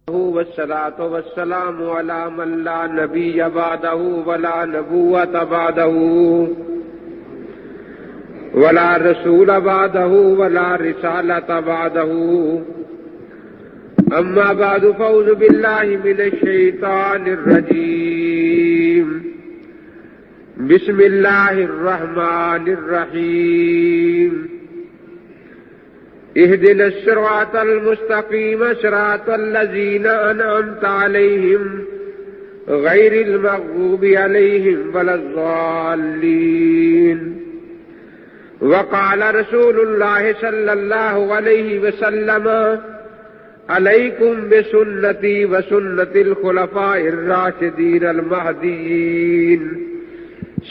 والصلاة والسلام على من لا نبي بعده ولا نبوة بعده ولا رسول بعده ولا رسالة بعده أما بعد فأعوذ بالله من الشيطان الرجيم بسم الله الرحمن الرحيم اهدنا الصراط المستقيم صراط الذين أنعمت عليهم غير المغضوب عليهم ولا الضالين وقال رسول الله صلى الله عليه وسلم عليكم بسنتي وسنة الخلفاء الراشدين المهديين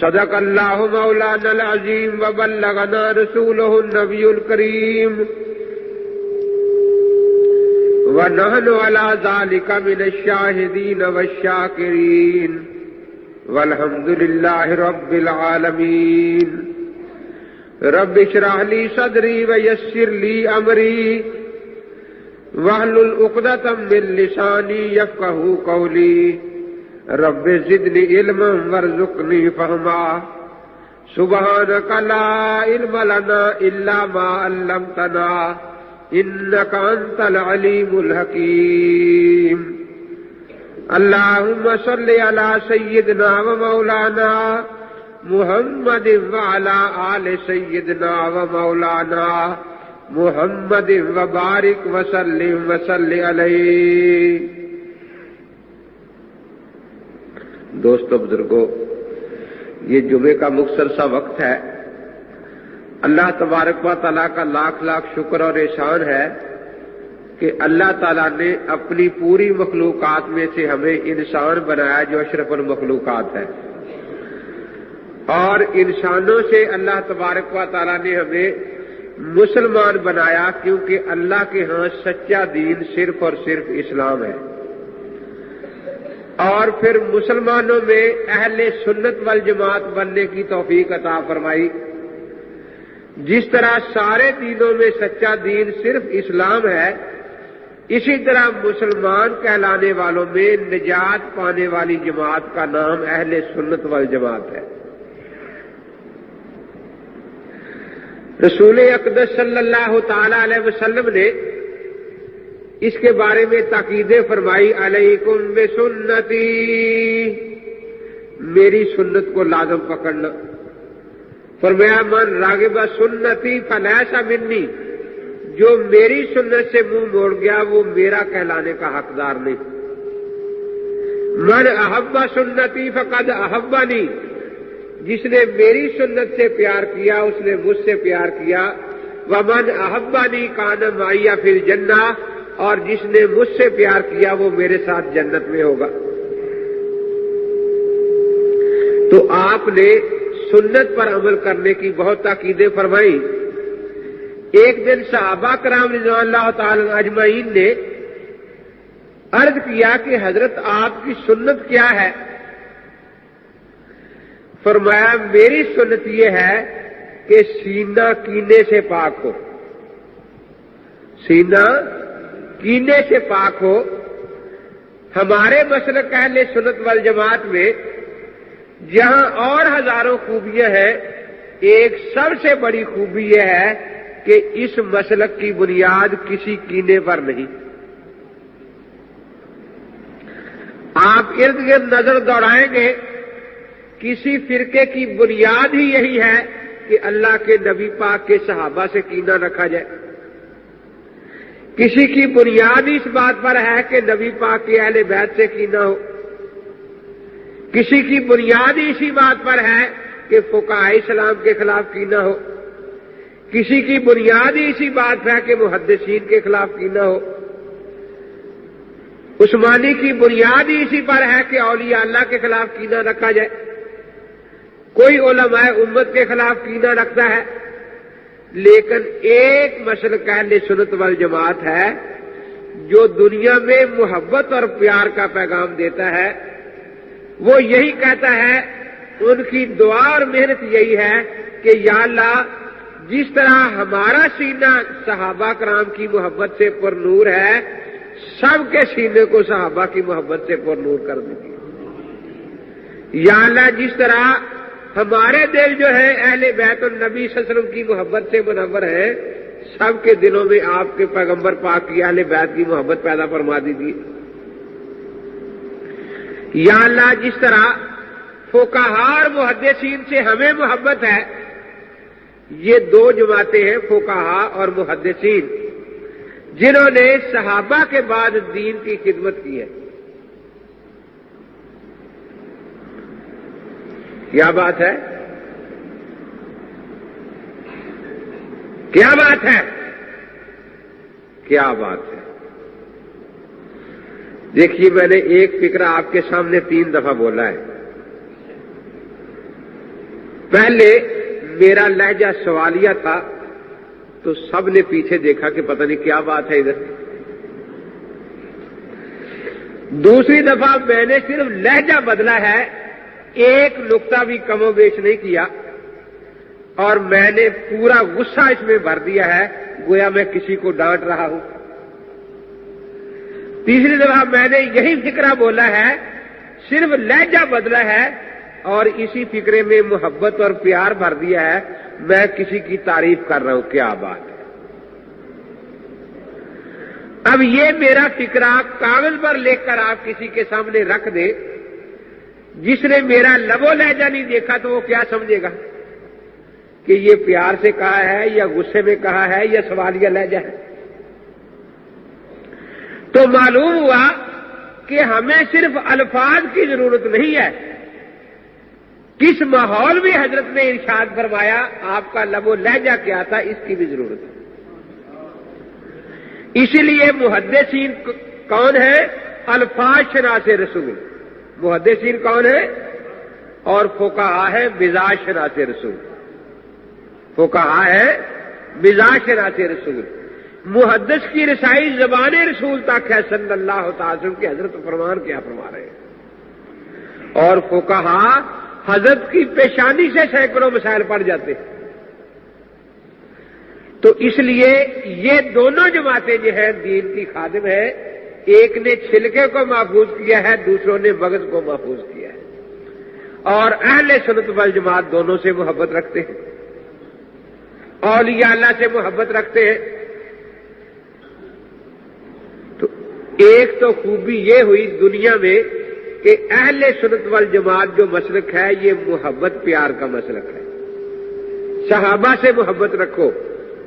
صدق الله مولانا العظيم وبلغنا رسوله النبي الكريم ونحن على ذلك من الشاهدين والشاكرين والحمد لله رب العالمين رب اشرح لي صدري ويسر لي أمري واحلل عقدة من لساني يفقهوا قولي رب زدني علما وارزقني فهما سبحانك لا علم لنا إلا ما علمتنا إنك أنت العليم الحكيم اللهم صل على سيدنا ومولانا محمد وعلى آل سيدنا ومولانا محمد وبارك وسلم وصل علیہ۔ دوستو بزرگوں، یہ جمعے کا مختصر سا وقت ہے۔ اللہ تبارک و تعالیٰ کا لاکھ لاکھ شکر اور احسان ہے کہ اللہ تعالیٰ نے اپنی پوری مخلوقات میں سے ہمیں انسان بنایا جو اشرف المخلوقات ہے، اور انسانوں سے اللہ تبارک و تعالیٰ نے ہمیں مسلمان بنایا، کیونکہ اللہ کے ہاں سچا دین صرف اور صرف اسلام ہے۔ اور پھر مسلمانوں میں اہل سنت والجماعت بننے کی توفیق عطا فرمائی۔ جس طرح سارے دینوں میں سچا دین صرف اسلام ہے، اسی طرح مسلمان کہلانے والوں میں نجات پانے والی جماعت کا نام اہل سنت والجماعت ہے۔ رسول اقدس صلی اللہ تعالی علیہ وسلم نے اس کے بارے میں تاکیدیں فرمائی، علیکم بسنتی، میری سنت کو لازم پکڑنا۔ فرمایا من راغب سنتی فلیس منی، جو میری سنت سے منہ موڑ گیا وہ میرا کہلانے کا حقدار نہیں۔ من احب سنتی فقد احبنی، جس نے میری سنت سے پیار کیا اس نے مجھ سے پیار کیا۔ ومن احبنی کان معی فی الجنہ، اور جس نے مجھ سے پیار کیا وہ میرے ساتھ جنت میں ہوگا۔ تو آپ نے سنت پر عمل کرنے کی بہت تاکیدیں فرمائی۔ ایک دن صحابہ کرام رضوان اللہ تعالی اجمعین نے عرض کیا کہ حضرت آپ کی سنت کیا ہے؟ فرمایا میری سنت یہ ہے کہ سینہ کینے سے پاک ہو، سینہ کینے سے پاک ہو۔ ہمارے مسلک اہل سنت والجماعت میں جہاں اور ہزاروں خوبیاں ہیں، ایک سب سے بڑی خوبی یہ ہے کہ اس مسلک کی بنیاد کسی کینے پر نہیں۔ آپ ارد گرد نظر دوڑائیں گے، کسی فرقے کی بنیاد ہی یہی ہے کہ اللہ کے نبی پاک کے صحابہ سے کینہ رکھا جائے۔ کسی کی بنیاد اس بات پر ہے کہ نبی پاک کے اہل بیت سے کینہ ہو۔ کسی کی بنیاد اسی بات پر ہے کہ فقہاء اسلام کے خلاف کینہ ہو۔ کسی کی بنیاد اسی بات پر ہے کہ محدثین کے خلاف کینہ ہو۔ عثمانی کی بنیاد اسی پر ہے کہ اولیاء اللہ کے خلاف کینہ رکھا جائے۔ کوئی علماء امت کے خلاف کینہ رکھتا ہے، لیکن ایک مسلک اہل سنت والجماعت ہے جو دنیا میں محبت اور پیار کا پیغام دیتا ہے۔ وہ یہی کہتا ہے، ان کی دعا اور محنت یہی ہے کہ یا اللہ جس طرح ہمارا سینہ صحابہ کرام کی محبت سے پر نور ہے، سب کے سینے کو صحابہ کی محبت سے پر نور کر دیجیے۔ یا اللہ جس طرح ہمارے دل جو ہے اہل بیت النبی صلی اللہ علیہ وسلم کی محبت سے منور ہے، سب کے دلوں میں آپ کے پیغمبر پاک کی اہل بیت کی محبت پیدا فرما دیجیے۔ یا اللہ جس طرح فقہا اور محدثین سے ہمیں محبت ہے، یہ دو جماعتیں ہیں فقہا اور محدثین جنہوں نے صحابہ کے بعد دین کی خدمت کی ہے۔ کیا بات ہے؟ کیا بات ہے؟ کیا بات ہے؟ دیکھیے میں نے ایک فکرہ آپ کے سامنے 3 دفعہ بولا ہے۔ پہلے میرا لہجہ سوالیہ تھا تو سب نے پیچھے دیکھا کہ پتہ نہیں کیا بات ہے ادھر۔ دوسری دفعہ میں نے صرف لہجہ بدلا ہے، ایک نقطہ بھی کم و بیش نہیں کیا، اور میں نے پورا غصہ اس میں بھر دیا ہے گویا میں کسی کو ڈانٹ رہا ہوں۔ تیسری دفعہ میں نے یہی فکرہ بولا ہے، صرف لہجہ بدلا ہے اور اسی فکرے میں محبت اور پیار بھر دیا ہے، میں کسی کی تعریف کر رہا ہوں۔ کیا بات ہے؟ اب یہ میرا فکرہ کاغذ پر لکھ کر آپ کسی کے سامنے رکھ دیں، جس نے میرا لب و لہجہ نہیں دیکھا تو وہ کیا سمجھے گا کہ یہ پیار سے کہا ہے یا غصے میں کہا ہے یا سوالیہ لہجہ ہے؟ تو معلوم ہوا کہ ہمیں صرف الفاظ کی ضرورت نہیں ہے، کس ماحول میں حضرت نے ارشاد فرمایا، آپ کا لب و لہجہ کیا تھا، اس کی بھی ضرورت ہے۔ اسی لیے محدثین کون ہے؟ الفاظ شناس رسول۔ محدثین کون ہے؟ اور فقہا ہے مزاج شناس رسول۔ فقہا ہے مزاج شناس رسول۔ محدث کی رسائی زبان رسول تک ہے صلی اللہ تعالی وسلم کے حضرت فرمان کیا فرما رہے ہیں، اور فقہا حضرت کی پیشانی سے سینکڑوں مسائل پڑ جاتے ہیں۔ تو اس لیے یہ دونوں جماعتیں جو ہیں دین کی خادم ہے، ایک نے چھلکے کو محفوظ کیا ہے، دوسروں نے مغز کو محفوظ کیا ہے، اور اہل سنت والجماعت دونوں سے محبت رکھتے ہیں، اولیاء اللہ سے محبت رکھتے ہیں۔ تو ایک تو خوبی یہ ہوئی دنیا میں کہ اہل سنت والجماعت جو مسلک ہے یہ محبت پیار کا مسلک ہے۔ صحابہ سے محبت رکھو،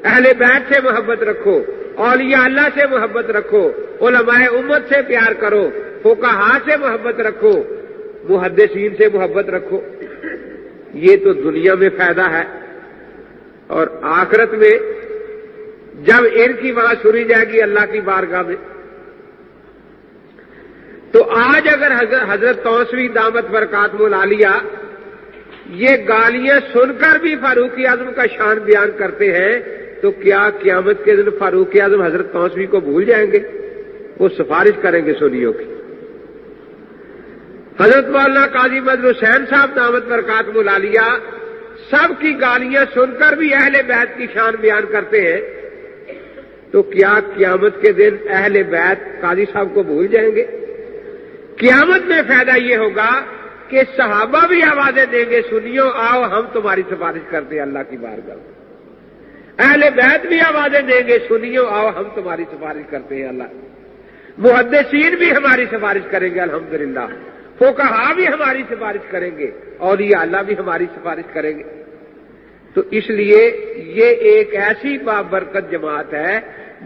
اہل بیت سے محبت رکھو، اولیاء اللہ سے محبت رکھو، علماء امت سے پیار کرو، فقہا سے محبت رکھو، محدثین سے محبت رکھو۔ یہ تو دنیا میں فائدہ ہے، اور آخرت میں جب ان کی بات سنی جائے گی اللہ کی بارگاہ میں، تو آج اگر حضرت توسوی دامت برکاتہ العالیہ یہ گالیاں سن کر بھی فاروق اعظم کا شان بیان کرتے ہیں، تو کیا قیامت کے دن فاروق اعظم حضرت توسوی کو بھول جائیں گے؟ وہ سفارش کریں گے سنیوں کی۔ حضرت مولانا قاضی مظہر حسین صاحب دامت برکاتہ العالیہ سب کی گالیاں سن کر بھی اہل بیت کی شان بیان کرتے ہیں، تو کیا قیامت کے دن اہل بیت قاضی صاحب کو بھول جائیں گے؟ قیامت میں فائدہ یہ ہوگا کہ صحابہ بھی آوازیں دیں گے، سنیو آؤ ہم تمہاری سفارش کرتے ہیں اللہ کی بارگاہ میں۔ اہل بیت بھی آوازیں دیں گے، سنیو آؤ ہم تمہاری سفارش کرتے ہیں اللہ۔ محدثین بھی ہماری سفارش کریں گے الحمدللہ، فقہا بھی ہماری سفارش کریں گے، اولیاء اللہ بھی ہماری سفارش کریں گے۔ تو اس لیے یہ ایک ایسی بابرکت جماعت ہے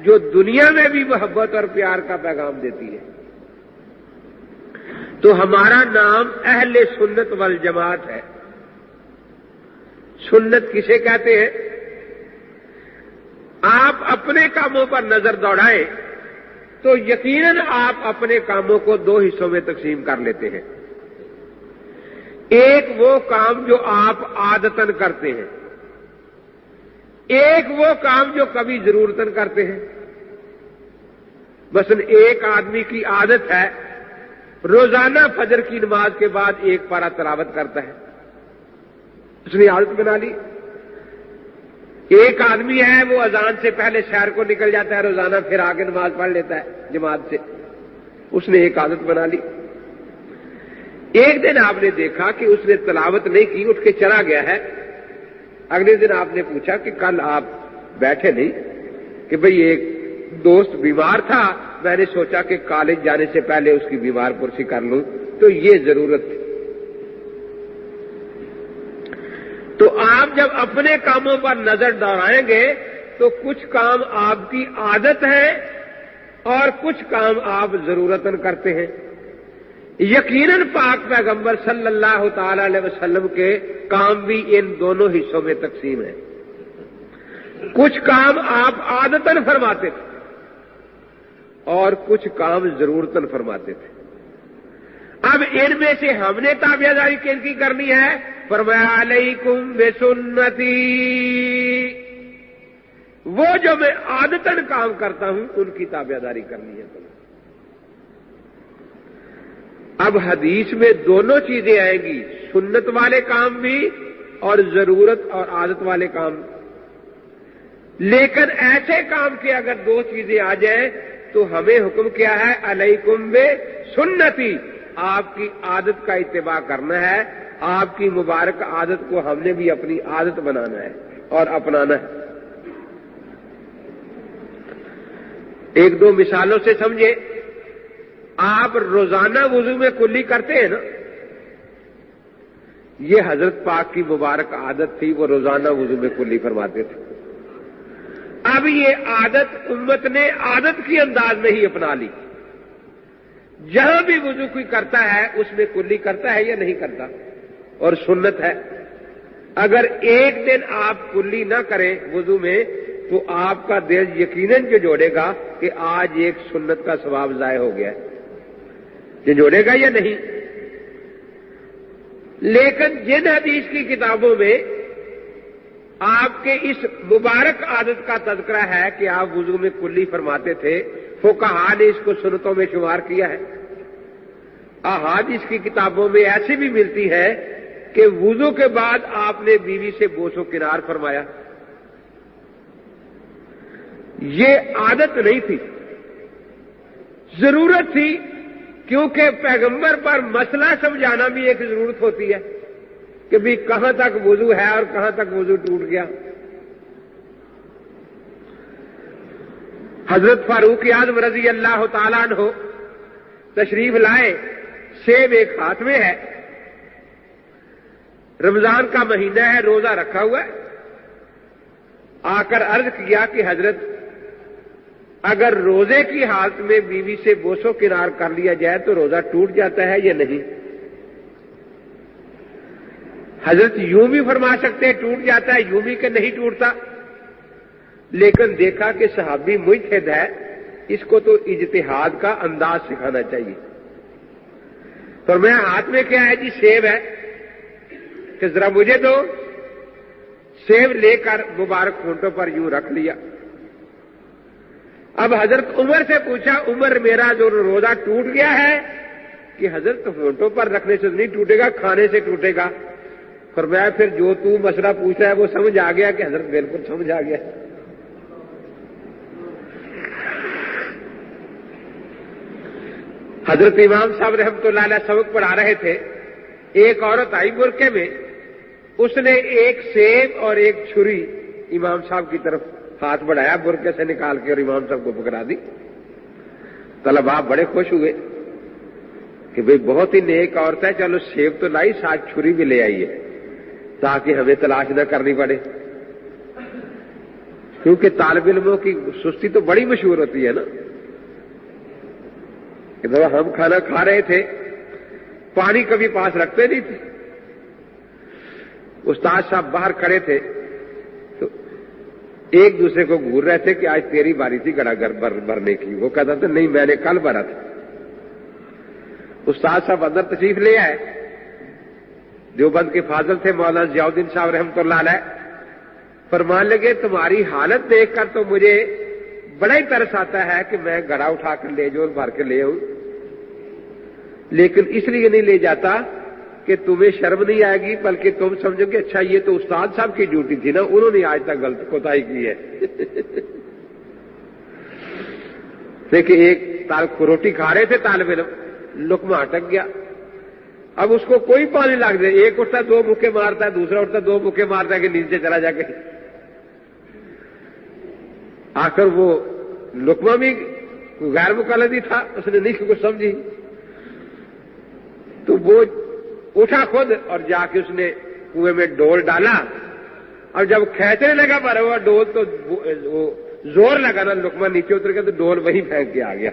جو دنیا میں بھی محبت اور پیار کا پیغام دیتی ہے۔ تو ہمارا نام اہل سنت والجماعت ہے۔ سنت کسے کہتے ہیں؟ آپ اپنے کاموں پر نظر دوڑائیں تو یقیناً آپ اپنے کاموں کو 2 حصوں میں تقسیم کر لیتے ہیں۔ ایک وہ کام جو آپ عادتاً کرتے ہیں، ایک وہ کام جو کبھی ضرورتاً کرتے ہیں۔ مثلا ایک آدمی کی عادت ہے روزانہ فجر کی نماز کے بعد 1 پارہ تلاوت کرتا ہے، اس نے عادت بنا لی۔ ایک آدمی ہے وہ اذان سے پہلے شہر کو نکل جاتا ہے روزانہ، پھر آگے نماز پڑھ لیتا ہے جماعت سے، اس نے ایک عادت بنا لی۔ ایک دن آپ نے دیکھا کہ اس نے تلاوت نہیں کی، اٹھ کے چلا گیا ہے۔ اگلے دن آپ نے پوچھا کہ کل آپ بیٹھے نہیں؟ کہ بھئی ایک دوست بیمار تھا، میں نے سوچا کہ کالج جانے سے پہلے اس کی بیمار پرسی کر لوں، تو یہ ضرورت تھی۔ تو آپ جب اپنے کاموں پر نظر دوڑائیں گے تو کچھ کام آپ کی عادت ہے اور کچھ کام آپ ضرورتاً کرتے ہیں۔ یقیناً پاک پیغمبر صلی اللہ تعالی علیہ وسلم کے کام بھی ان دونوں حصوں میں تقسیم ہیں۔ کچھ کام آپ عادتاً فرماتے تھے اور کچھ کام ضرورتاً فرماتے تھے۔ اب ان میں سے ہم نے تابعداری کن کی کرنی ہے؟ فرمایا علیکم بسنتی، وہ جو میں عادتاً کام کرتا ہوں ان کی تابعداری کرنی ہے۔ اب حدیث میں دونوں چیزیں آئیں گی، سنت والے کام بھی اور ضرورت اور عادت والے کام۔ لیکن ایسے کام کے اگر دو چیزیں آ جائیں تو ہمیں حکم کیا ہے؟ علیکم بسنتی، آپ کی عادت کا اتباع کرنا ہے، آپ کی مبارک عادت کو ہم نے بھی اپنی عادت بنانا ہے اور اپنانا ہے۔ ایک دو مثالوں سے سمجھے۔ آپ روزانہ وضو میں کلی کرتے ہیں نا، یہ حضرت پاک کی مبارک عادت تھی، وہ روزانہ وضو میں کلی فرماتے تھے۔ اب یہ عادت امت نے عادت کی انداز میں ہی اپنا لی۔ جہاں بھی وضو کوئی کرتا ہے اس میں کلی کرتا ہے یا نہیں کرتا، اور سنت ہے۔ اگر ایک دن آپ کلی نہ کریں وضو میں تو آپ کا دل یقیناً جھنجھوڑے گا کہ آج ایک سنت کا ثواب ضائع ہو گیا ہے، جھنجھوڑے گا یا نہیں؟ لیکن جن حدیث کی کتابوں میں آپ کے اس مبارک عادت کا تذکرہ ہے کہ آپ وضو میں کلی فرماتے تھے، فقہاء نے اس کو سنتوں میں شمار کیا ہے۔ احادیث کی کتابوں میں ایسی بھی ملتی ہے کہ وضو کے بعد آپ نے بیوی سے بوس و کنار فرمایا۔ یہ عادت نہیں تھی، ضرورت تھی، کیونکہ پیغمبر پر مسئلہ سمجھانا بھی ایک ضرورت ہوتی ہے کہ بھی کہاں تک وضو ہے اور کہاں تک وضو ٹوٹ گیا۔ حضرت فاروق اعظم رضی اللہ تعالیٰ عنہ تشریف لائے، سیب ایک ہاتھ میں ہے، رمضان کا مہینہ ہے، روزہ رکھا ہوا ہے۔ آ کر عرض کیا کہ حضرت اگر روزے کی حالت میں بیوی سے بوس و کنار کر لیا جائے تو روزہ ٹوٹ جاتا ہے یا نہیں؟ حضرت یوں بھی فرما سکتے ہیں ٹوٹ جاتا ہے، یوں بھی کہ نہیں ٹوٹتا، لیکن دیکھا کہ صحابی مجتہد ہے، اس کو تو اجتہاد کا انداز سکھانا چاہیے۔ فرمایا ہاتھ میں کیا ہے؟ جی سیب ہے، کہ ذرا مجھے دو۔ سیب لے کر مبارک ہونٹوں پر یوں رکھ لیا۔ اب حضرت عمر سے پوچھا، عمر میرا جو روزہ ٹوٹ گیا ہے؟ کہ حضرت ہونٹوں پر رکھنے سے نہیں ٹوٹے گا، کھانے سے ٹوٹے گا۔ فرمایا پھر جو تو مسئلہ پوچھ رہا ہے وہ سمجھ آ گیا؟ کہ حضرت بالکل سمجھ آ گیا۔ حضرت امام صاحب رحمۃ اللہ علیہ سبق پڑھا رہے تھے، ایک عورت آئی برقعے میں، اس نے ایک سیب اور ایک چھری امام صاحب کی طرف ہاتھ بڑھایا، برقعے سے نکال کے، اور امام صاحب کو پکڑا دی۔ طلباء بڑے خوش ہوئے کہ بھئی بہت ہی نیک عورت ہے، چلو سیب تو لائی، ساتھ چھری بھی لے آئی ہے تاکہ ہمیں تلاش نہ کرنی پڑے، کیونکہ طالب علموں کی سستی تو بڑی مشہور ہوتی ہے نا۔ کہ ہم کھانا کھا رہے تھے، پانی کبھی پاس رکھتے نہیں تھے، استاد صاحب باہر کھڑے تھے تو ایک دوسرے کو گھور رہے تھے کہ آج تیری باری تھی گڑا گھر بھرنے کی۔ وہ کہتا تھا نہیں میں نے کل بھرا تھا۔ استاد صاحب اندر تشریف لے آئے، دیوبند کے فاضل تھے مولانا ضیاء الدین صاحب رحمۃ اللہ علیہ، فرمان لگے تمہاری حالت دیکھ کر تو مجھے بڑا ہی ترس آتا ہے کہ میں گڑا اٹھا کر لے جاؤں، بھر کے لے آؤں، لیکن اس لیے نہیں لے جاتا کہ تمہیں شرم نہیں آئے گی، بلکہ تم سمجھو کہ اچھا یہ تو استاد صاحب کی ڈیوٹی تھی نا، انہوں نے آج تک غلط کوتاہی کی ہے۔ دیکھیں ایک روٹی کھا رہے تھے طالب علم، لقمہ اٹک گیا، اب اس کو کوئی پانی لگ جائے، ایک اٹھتا دو مکے مارتا ہے، دوسرا اٹھتا دو مکے مارتا ہے کہ نیچے چلا جا کے، آخر وہ لقمہ بھی غیر مقلدی تھا، اس نے نہیں کچھ سمجھی، تو وہ اٹھا خود اور جا کے اس نے کنویں میں ڈول ڈالا، اور جب کھینچنے لگا بھرا ہوا ڈول تو وہ زور لگا نا، لقمہ نیچے اتر گیا تو ڈول وہیں پھینک کے آ گیا۔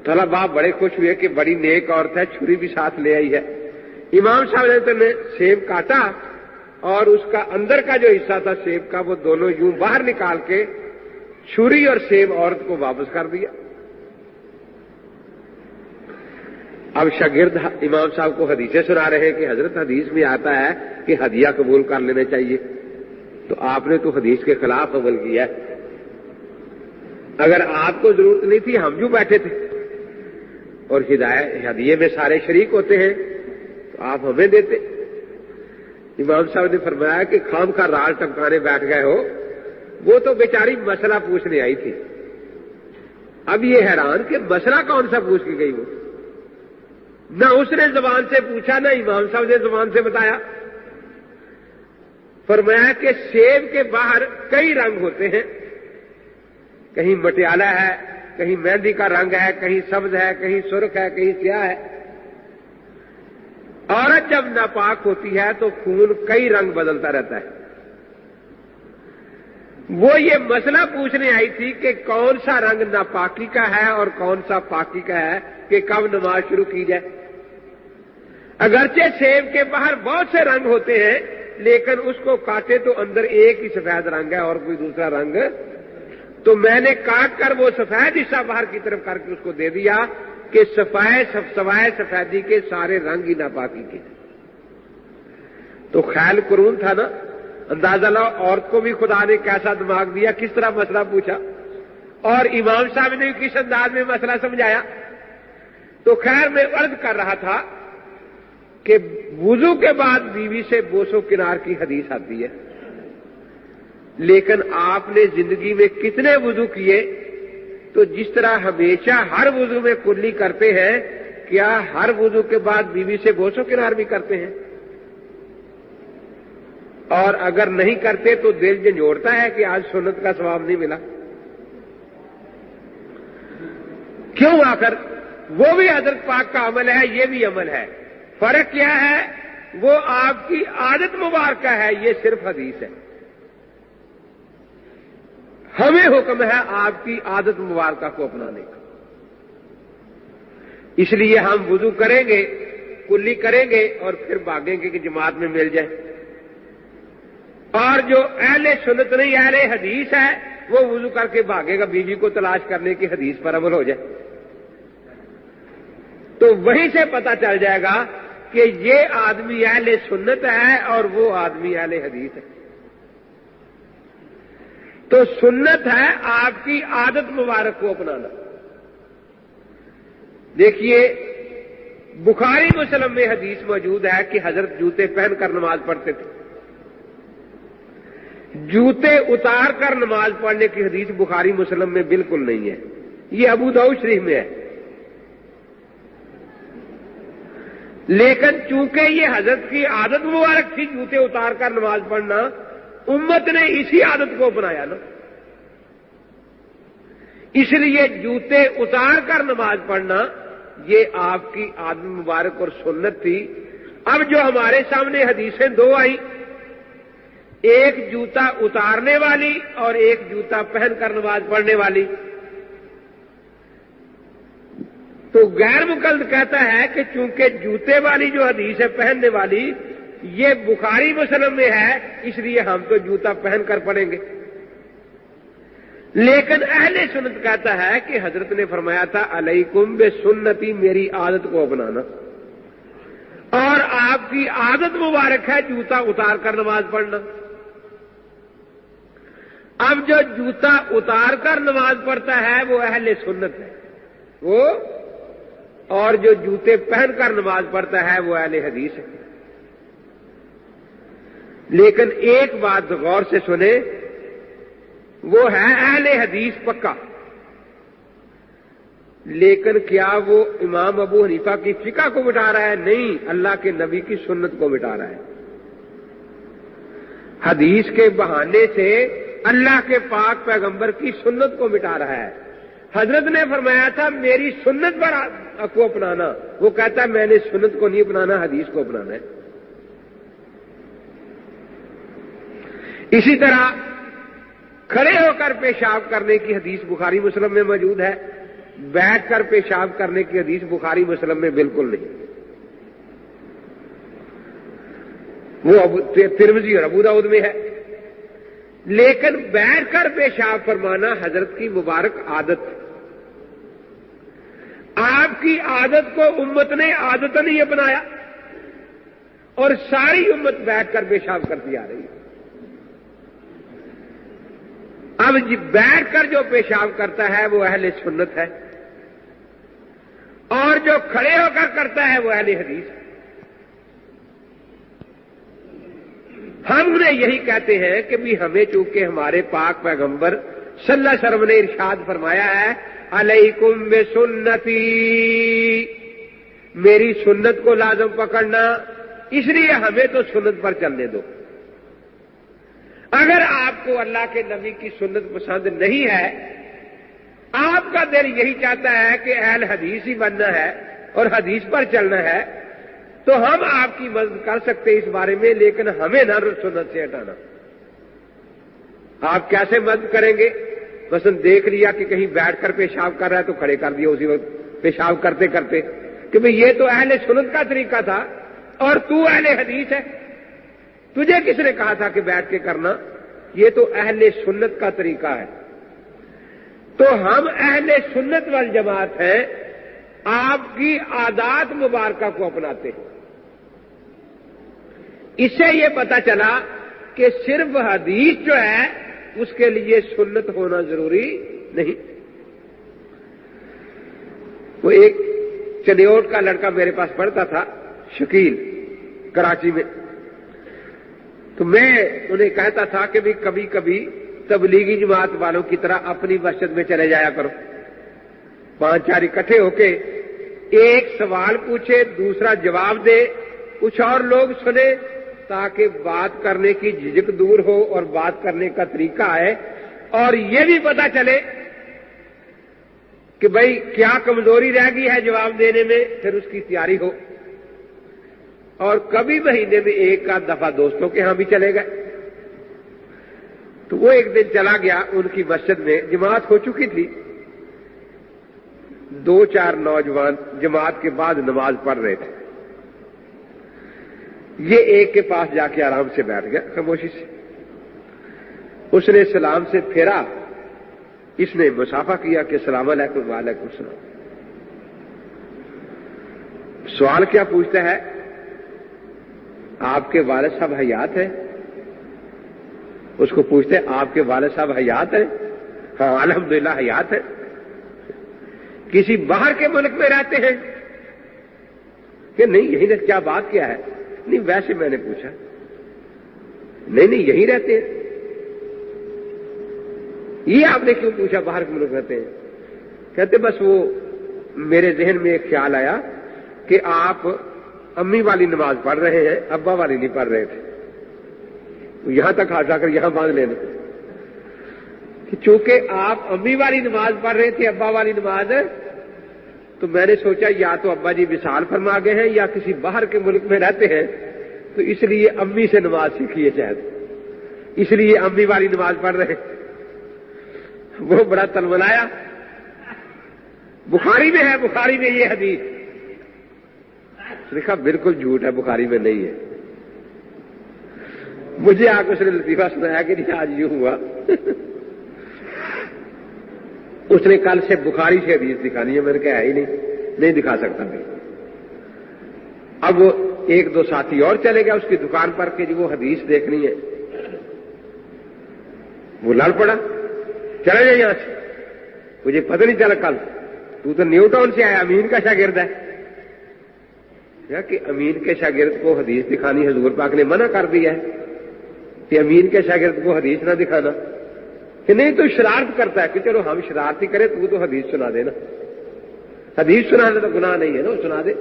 طلباء بڑے خوش ہوئے کہ بڑی نیک عورت ہے، چھری بھی ساتھ لے آئی ہے۔ امام صاحب نے سیب کاٹا اور اس کا اندر کا جو حصہ تھا سیب کا وہ دونوں یوں باہر نکال کے چھری اور سیب عورت کو واپس کر دیا۔ اب شاگرد امام صاحب کو حدیثیں سنا رہے ہیں کہ حضرت حدیث میں آتا ہے کہ ہدیہ قبول کر لینا چاہیے، تو آپ نے تو حدیث کے خلاف عمل کیا ہے، اگر آپ کو ضرورت نہیں تھی ہم جو بیٹھے تھے، اور ہدیے میں سارے شریک ہوتے ہیں تو آپ ہمیں دیتے۔ امام صاحب نے فرمایا کہ خام کا رال ٹمکانے بیٹھ گئے ہو، وہ تو بیچاری مسئلہ پوچھنے آئی تھی، اب یہ حیران کہ مسئلہ کون سا پوچھ کے گئی، وہ نہ اس نے زبان سے پوچھا نہ امام صاحب نے زبان سے بتایا۔ فرمایا کہ سیب کے باہر کئی رنگ ہوتے ہیں، کہیں مٹیالہ ہے، کہیں مہندی کا رنگ ہے، کہیں سبز ہے، کہیں سرخ ہے، کہیں سیاہ ہے۔ عورت جب ناپاک ہوتی ہے تو خون کئی رنگ بدلتا رہتا ہے۔ وہ یہ مسئلہ پوچھنے آئی تھی کہ کون سا رنگ ناپاکی کا ہے اور کون سا پاکی کا ہے، کہ کب نماز شروع کی جائے۔ اگرچہ سیب کے باہر بہت سے رنگ ہوتے ہیں، لیکن اس کو کاٹے تو اندر ایک ہی سفید رنگ ہے اور کوئی دوسرا رنگ، تو میں نے کاٹ کر وہ سفید حصہ باہر کی طرف کر کے اس کو دے دیا کہ سوائے سفیدی کے سارے رنگ ہی ناپاکی کے۔ تو خیال قرون تھا نا، اندازہ لاؤ عورت کو بھی خدا نے کیسا دماغ دیا، کس طرح مسئلہ پوچھا، اور امام صاحب نے کس انداز میں مسئلہ سمجھایا۔ تو خیر میں عرض کر رہا تھا کہ وضو کے بعد بیوی سے بوس و کنار کی حدیث آتی ہے، لیکن آپ نے زندگی میں کتنے وضو کیے؟ تو جس طرح ہمیشہ ہر وضو میں کلی کرتے ہیں، کیا ہر وضو کے بعد بیوی سے بوس و کنار بھی کرتے ہیں؟ اور اگر نہیں کرتے تو دل جھنجھوڑتا ہے کہ آج سنت کا ثواب نہیں ملا۔ کیوں؟ آخر وہ بھی حضرت پاک کا عمل ہے، یہ بھی عمل ہے، فرق کیا ہے؟ وہ آپ کی عادت مبارکہ ہے، یہ صرف حدیث ہے۔ ہمیں حکم ہے آپ کی عادت مبارکہ کو اپنانے کا، اس لیے ہم وضو کریں گے، کلی کریں گے اور پھر بھاگیں گے کہ جماعت میں مل جائے۔ اور جو اہل سنت نہیں اہل حدیث ہے وہ وضو کر کے بھاگے گا بیوی کو تلاش کرنے کی، حدیث پر عمل ہو جائے تو وہیں سے پتہ چل جائے گا کہ یہ آدمی اہل سنت ہے اور وہ آدمی اہل حدیث ہے۔ تو سنت ہے آپ کی عادت مبارک کو اپنانا۔ دیکھیے بخاری مسلم میں حدیث موجود ہے کہ حضرت جوتے پہن کر نماز پڑھتے تھے، جوتے اتار کر نماز پڑھنے کی حدیث بخاری مسلم میں بالکل نہیں ہے، یہ ابو داؤد شریف میں ہے۔ لیکن چونکہ یہ حضرت کی عادت مبارک تھی جوتے اتار کر نماز پڑھنا، امت نے اسی عادت کو اپنایا نا، اس لیے جوتے اتار کر نماز پڑھنا یہ آپ کی عادت مبارک اور سنت تھی۔ اب جو ہمارے سامنے حدیثیں دو آئیں، ایک جوتا اتارنے والی اور ایک جوتا پہن کر نماز پڑھنے والی، تو غیر مقلد کہتا ہے کہ چونکہ جوتے والی جو حدیث ہے پہننے والی یہ بخاری مسلم میں ہے، اس لیے ہم تو جوتا پہن کر پڑھیں گے۔ لیکن اہل سنت کہتا ہے کہ حضرت نے فرمایا تھا علیکم بسنتی، میری عادت کو اپنانا، اور آپ کی عادت مبارک ہے جوتا اتار کر نماز پڑھنا۔ اب جو جوتا اتار کر نماز پڑھتا ہے وہ اہل سنت ہے، وہ اور جو جوتے پہن کر نماز پڑھتا ہے وہ اہل حدیث ہے. لیکن ایک بات غور سے سنیں، وہ ہے اہل حدیث پکا، لیکن کیا وہ امام ابو حنیفہ کی فقہ کو مٹا رہا ہے؟ نہیں، اللہ کے نبی کی سنت کو مٹا رہا ہے. حدیث کے بہانے سے اللہ کے پاک پیغمبر کی سنت کو مٹا رہا ہے. حضرت نے فرمایا تھا میری سنت پر کو اپنانا، وہ کہتا ہے میں نے سنت کو نہیں اپنانا، حدیث کو اپنانا ہے. اسی طرح کھڑے ہو کر پیشاب کرنے کی حدیث بخاری مسلم میں موجود ہے، بیٹھ کر پیشاب کرنے کی حدیث بخاری مسلم میں بالکل نہیں. وہ ترمذی اور ابو داؤد میں ہے. لیکن بیٹھ کر پیشاب فرمانا حضرت کی مبارک عادت، آپ کی عادت کو امت نے عادت نہیں اپنایا اور ساری امت بیٹھ کر پیشاب کرتی آ رہی ہے. اب بیٹھ کر جو پیشاب کرتا ہے وہ اہل سنت ہے، اور جو کھڑے ہو کر کرتا ہے وہ اہل حدیث ہے. ہم انہیں یہی کہتے ہیں کہ بھی ہمیں چونکہ ہمارے پاک پیغمبر صلی اللہ علیہ وسلم نے ارشاد فرمایا ہے علیکم بسنتی، میری سنت کو لازم پکڑنا، اس لیے ہمیں تو سنت پر چلنے دو. اگر آپ کو اللہ کے نبی کی سنت پسند نہیں ہے، آپ کا دل یہی چاہتا ہے کہ اہل حدیث ہی بننا ہے اور حدیث پر چلنا ہے، تو ہم آپ کی مدد کر سکتے اس بارے میں، لیکن ہمیں نہ سنت سے ہٹانا. آپ کیسے مدد کریں گے؟ مثلا دیکھ لیا کہ کہیں بیٹھ کر پیشاب کر رہا ہے تو کھڑے کر دیا اسی وقت پیشاب کرتے کرتے کہ بھئی یہ تو اہل سنت کا طریقہ تھا اور تو اہل حدیث ہے، تجھے کس نے کہا تھا کہ بیٹھ کے کرنا؟ یہ تو اہل سنت کا طریقہ ہے. تو ہم اہل سنت والجماعت ہیں، آپ کی عادات مبارکہ کو اپناتے ہیں. اس سے یہ پتا چلا کہ صرف حدیث جو ہے اس کے لیے سنت ہونا ضروری نہیں. وہ ایک چنیوٹ کا لڑکا میرے پاس پڑھتا تھا، شکیل، کراچی میں. تو میں انہیں کہتا تھا کہ بھی کبھی کبھی تبلیغی جماعت والوں کی طرح اپنی مسجد میں چلے جایا کرو، 5-4 اکٹھے ہو کے ایک سوال پوچھے، دوسرا جواب دے، کچھ اور لوگ سنے، تاکہ بات کرنے کی جھجک دور ہو اور بات کرنے کا طریقہ آئے، اور یہ بھی پتا چلے کہ بھئی کیا کمزوری رہ گئی ہے جواب دینے میں، پھر اس کی تیاری ہو. اور کبھی مہینے میں ایک آدھ دفعہ دوستوں کے ہاں بھی چلے گئے. تو وہ ایک دن چلا گیا، ان کی مسجد میں جماعت ہو چکی تھی، 2-4 نوجوان جماعت کے بعد نماز پڑھ رہے تھے. یہ ایک کے پاس جا کے آرام سے بیٹھ گیا خاموشی سے. اس نے سلام سے پھیرا، اس نے مصافحہ کیا کہ السلام علیکم. وعلیکم السلام. سوال کیا پوچھتا ہے؟ آپ کے والد صاحب حیات ہیں؟ اس کو پوچھتے ہیں آپ کے والد صاحب حیات ہیں؟ ہاں الحمدللہ حیات ہیں. کسی باہر کے ملک میں رہتے ہیں کہ نہیں؟ یہی نے کیا بات کیا ہے؟ نہیں ویسے میں نے پوچھا. نہیں یہی رہتے ہیں. یہ آپ نے کیوں پوچھا باہر کے ملک رہتے ہیں؟ کہتے بس وہ میرے ذہن میں ایک خیال آیا کہ آپ امی والی نماز پڑھ رہے ہیں، ابا والی نہیں پڑھ رہے تھے. یہاں تک آ جا کر یہاں باندھ لینا کہ چونکہ آپ امی والی نماز پڑھ رہے تھے، ابا والی نماز، تو میں نے سوچا یا تو ابا جی وصال فرما گئے ہیں یا کسی باہر کے ملک میں رہتے ہیں، تو اس لیے امی سے نماز سیکھی ہے شاید، اس لیے امی والی نماز پڑھ رہے ہیں. وہ بڑا تلملایا. بخاری میں ہے، بخاری میں یہ حدیث لکھا، بالکل جھوٹ ہے، بخاری میں نہیں ہے. مجھے آ کے اس نے لطیفہ سنایا کہ نہیں آج یوں ہوا. اس نے کل سے بخاری سے حدیث دکھانی ہے. میں نے کہا ہے ہی نہیں دکھا سکتا میں. اب وہ 1-2 ساتھی اور چلے گئے اس کی دکان پر کہ وہ حدیث دیکھنی ہے. وہ لڑ پڑا، چلے جائے یہاں سے، مجھے پتہ نہیں چلا کل تو نیو ٹاؤن سے آیا، امین کا شاگرد ہے. کہ امین کے شاگرد کو حدیث دکھانی حضور پاک نے منع کر دیا ہے کہ امین کے شاگرد کو حدیث نہ دکھانا، کہ نہیں تو شرارت کرتا ہے کہ چلو ہم شرارتی کریں تو حدیث سنا دینا، حدیث سنانا تو گناہ نہیں ہے نا، وہ سنا دے۔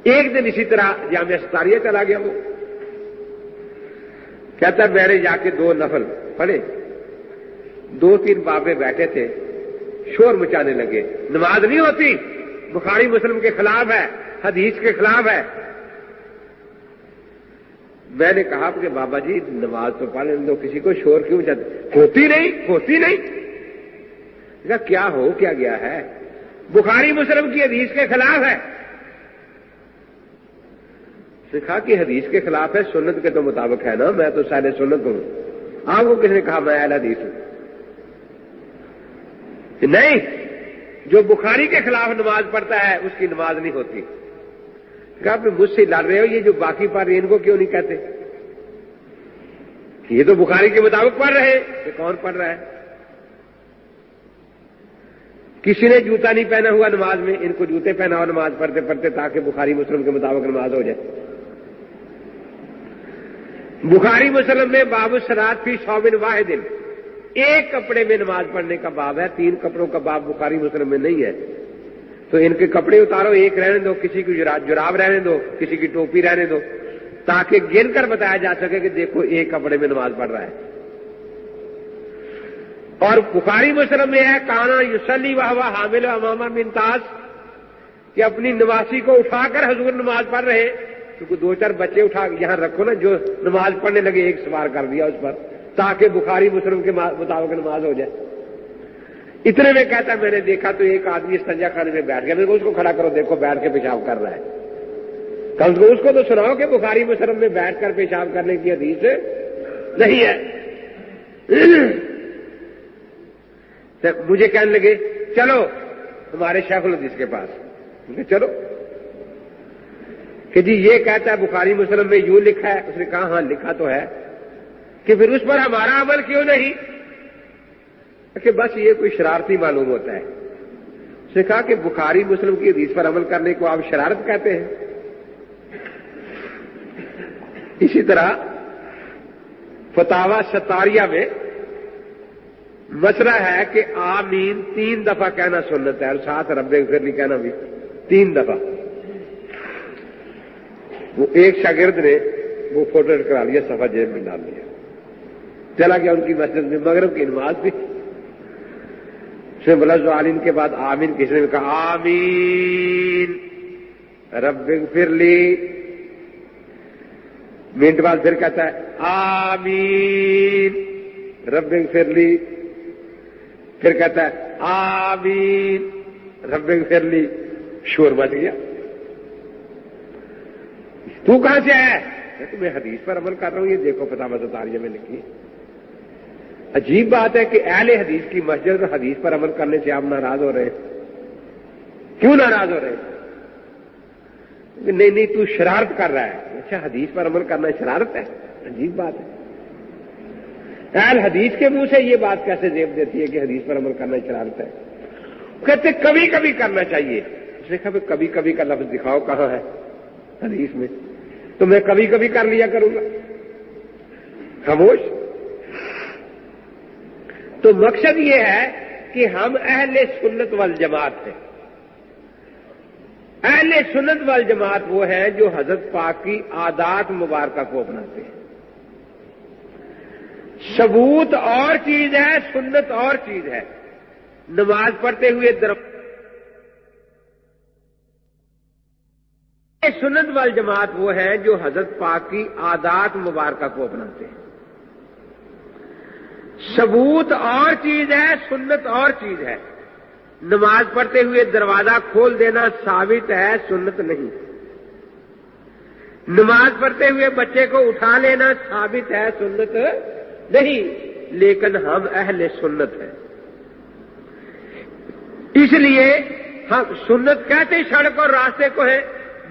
ایک دن اسی طرح جامعہ ستاریہ چلا گیا، وہ کہتا ہے میں نے جا کے 2 نفل پڑھے، 2-3 بابے بیٹھے تھے، شور مچانے لگے، نماز نہیں ہوتی، بخاری مسلم کے خلاف ہے، حدیث کے خلاف ہے۔ میں نے کہا کہ بابا جی نماز تو پڑھ لیں دو، کسی کو شور کیوں مچاتے؟ ہوتی نہیں کہا کیا ہو کیا گیا ہے؟ بخاری مسلم کی حدیث کے خلاف ہے۔ کہا کہ حدیث کے خلاف ہے، سنت کے تو مطابق ہے نا، میں تو سارے سنت ہوں۔ آپ کو کس نے کہا میں اہل حدیث ہوں؟ نہیں، جو بخاری کے خلاف نماز پڑھتا ہے اس کی نماز نہیں ہوتی۔ کہا آپ مجھ سے لڑ رہے ہو، یہ جو باقی پڑھ رہے ہیں ان کو کیوں نہیں کہتے؟ یہ تو بخاری کے مطابق پڑھ رہے ہیں، کہ کون پڑھ رہا ہے؟ کسی نے جوتا نہیں پہنا ہوا نماز میں، ان کو جوتے پہنا ہوا نماز پڑھتے پڑھتے تاکہ بخاری مسلم کے مطابق نماز ہو جائے۔ بخاری مسلم میں باب الصلاۃ فی ثوب واحد، ایک کپڑے میں نماز پڑھنے کا باب ہے، 3 کپڑوں کا باب بخاری مسلم میں نہیں ہے۔ تو ان کے کپڑے اتارو، ایک رہنے دو، کسی کی جراب رہنے دو، کسی کی ٹوپی رہنے دو، تاکہ گن کر بتایا جا سکے کہ دیکھو ایک کپڑے میں نماز پڑھ رہا ہے۔ اور بخاری مسلم میں ہے کانا یصلی وہو حامل امامہ من طاس، کہ اپنی نواسی کو اٹھا کر حضور نماز پڑھ رہے، کیونکہ 2-4 بچے اٹھا یہاں رکھو نا، جو نماز پڑھنے لگے ایک سوار کر دیا اس پر، تاکہ بخاری مسلم کے مطابق نماز ہو جائے۔ اتنے میں کہتا ہے میں نے دیکھا تو ایک آدمی استنجا خانے میں بیٹھ گیا، میں نے کہا اس کو کھڑا کرو، دیکھو بیٹھ کے پیشاب کر رہا ہے۔ کم سے کم اس کو تو سناؤ کہ بخاری مسلم میں بیٹھ کر پیشاب کرنے کی حدیث نہیں ہے۔ مجھے کہنے لگے چلو ہمارے شیخ الحدیث کے پاس، چلو کہ جی یہ کہتا ہے بخاری مسلم میں یوں لکھا ہے۔ اس نے کہا ہاں لکھا تو ہے، کہ پھر اس پر ہمارا عمل کیوں نہیں؟ کہ بس یہ کوئی شرارتی معلوم ہوتا ہے۔ اس نے کہا کہ بخاری مسلم کی حدیث پر عمل کرنے کو آپ شرارت کہتے ہیں؟ اسی طرح فتاوی ستاریہ میں مسئلہ ہے کہ آمین 3 دفعہ کہنا سنت ہے، اور ساتھ رب اغفر لی کہنا بھی 3 دفعہ۔ وہ ایک شاگرد نے وہ فوٹو کرا لیا، صفحہ جیب میں ڈال لیا، چلا گیا ان کی مسجد میں، مغرب کی نماز تھی۔ اس نے بولا عالم کے بعد آمین، کسی نے کہا آمین رب اغفر لی، منٹ بعد پھر کہتا ہے آمین رب اغفر لی، پھر کہتا ہے آمین رب اغفر لی، شور مچ گیا۔ تو کہاں سے آیا؟ کہ میں حدیث پر عمل کر رہا ہوں، یہ دیکھو فتاوی ستاریہ میں لکھی۔ عجیب بات ہے کہ اہل حدیث کی مسجد میں حدیث پر عمل کرنے سے آپ ناراض ہو رہے ہیں۔ کیوں ناراض ہو رہے ہیں؟ نہیں تو شرارت کر رہا ہے۔ اچھا حدیث پر عمل کرنا شرارت ہے؟ عجیب بات ہے، اہل حدیث کے منہ سے یہ بات کیسے زیب دیتی ہے کہ حدیث پر عمل کرنا شرارت ہے؟ کہتے کبھی کبھی کرنا چاہیے۔ اس نے کہا کبھی کبھی کا لفظ دکھاؤ کہاں ہے حدیث میں، تو میں کبھی کبھی کر لیا کروں گا۔ خاموش۔ تو مقصد یہ ہے کہ ہم اہل سنت والجماعت ہیں۔ اہل سنت والجماعت وہ ہیں جو حضرت پاک کی عادات مبارکہ کو اپناتے ہیں۔ ثبوت اور چیز ہے، سنت اور چیز ہے۔ نماز پڑھتے ہوئے سنت والجماعت وہ ہیں جو حضرت پاک کی عادات مبارکہ کو اپناتے ہیں۔ ثبوت اور چیز ہے، سنت اور چیز ہے۔ نماز پڑھتے ہوئے دروازہ کھول دینا ثابت ہے، سنت نہیں۔ نماز پڑھتے ہوئے بچے کو اٹھا لینا ثابت ہے، سنت نہیں، لیکن ہم اہل سنت ہیں۔ اس لیے ہم سنت کہتے سڑک اور راستے کو ہے،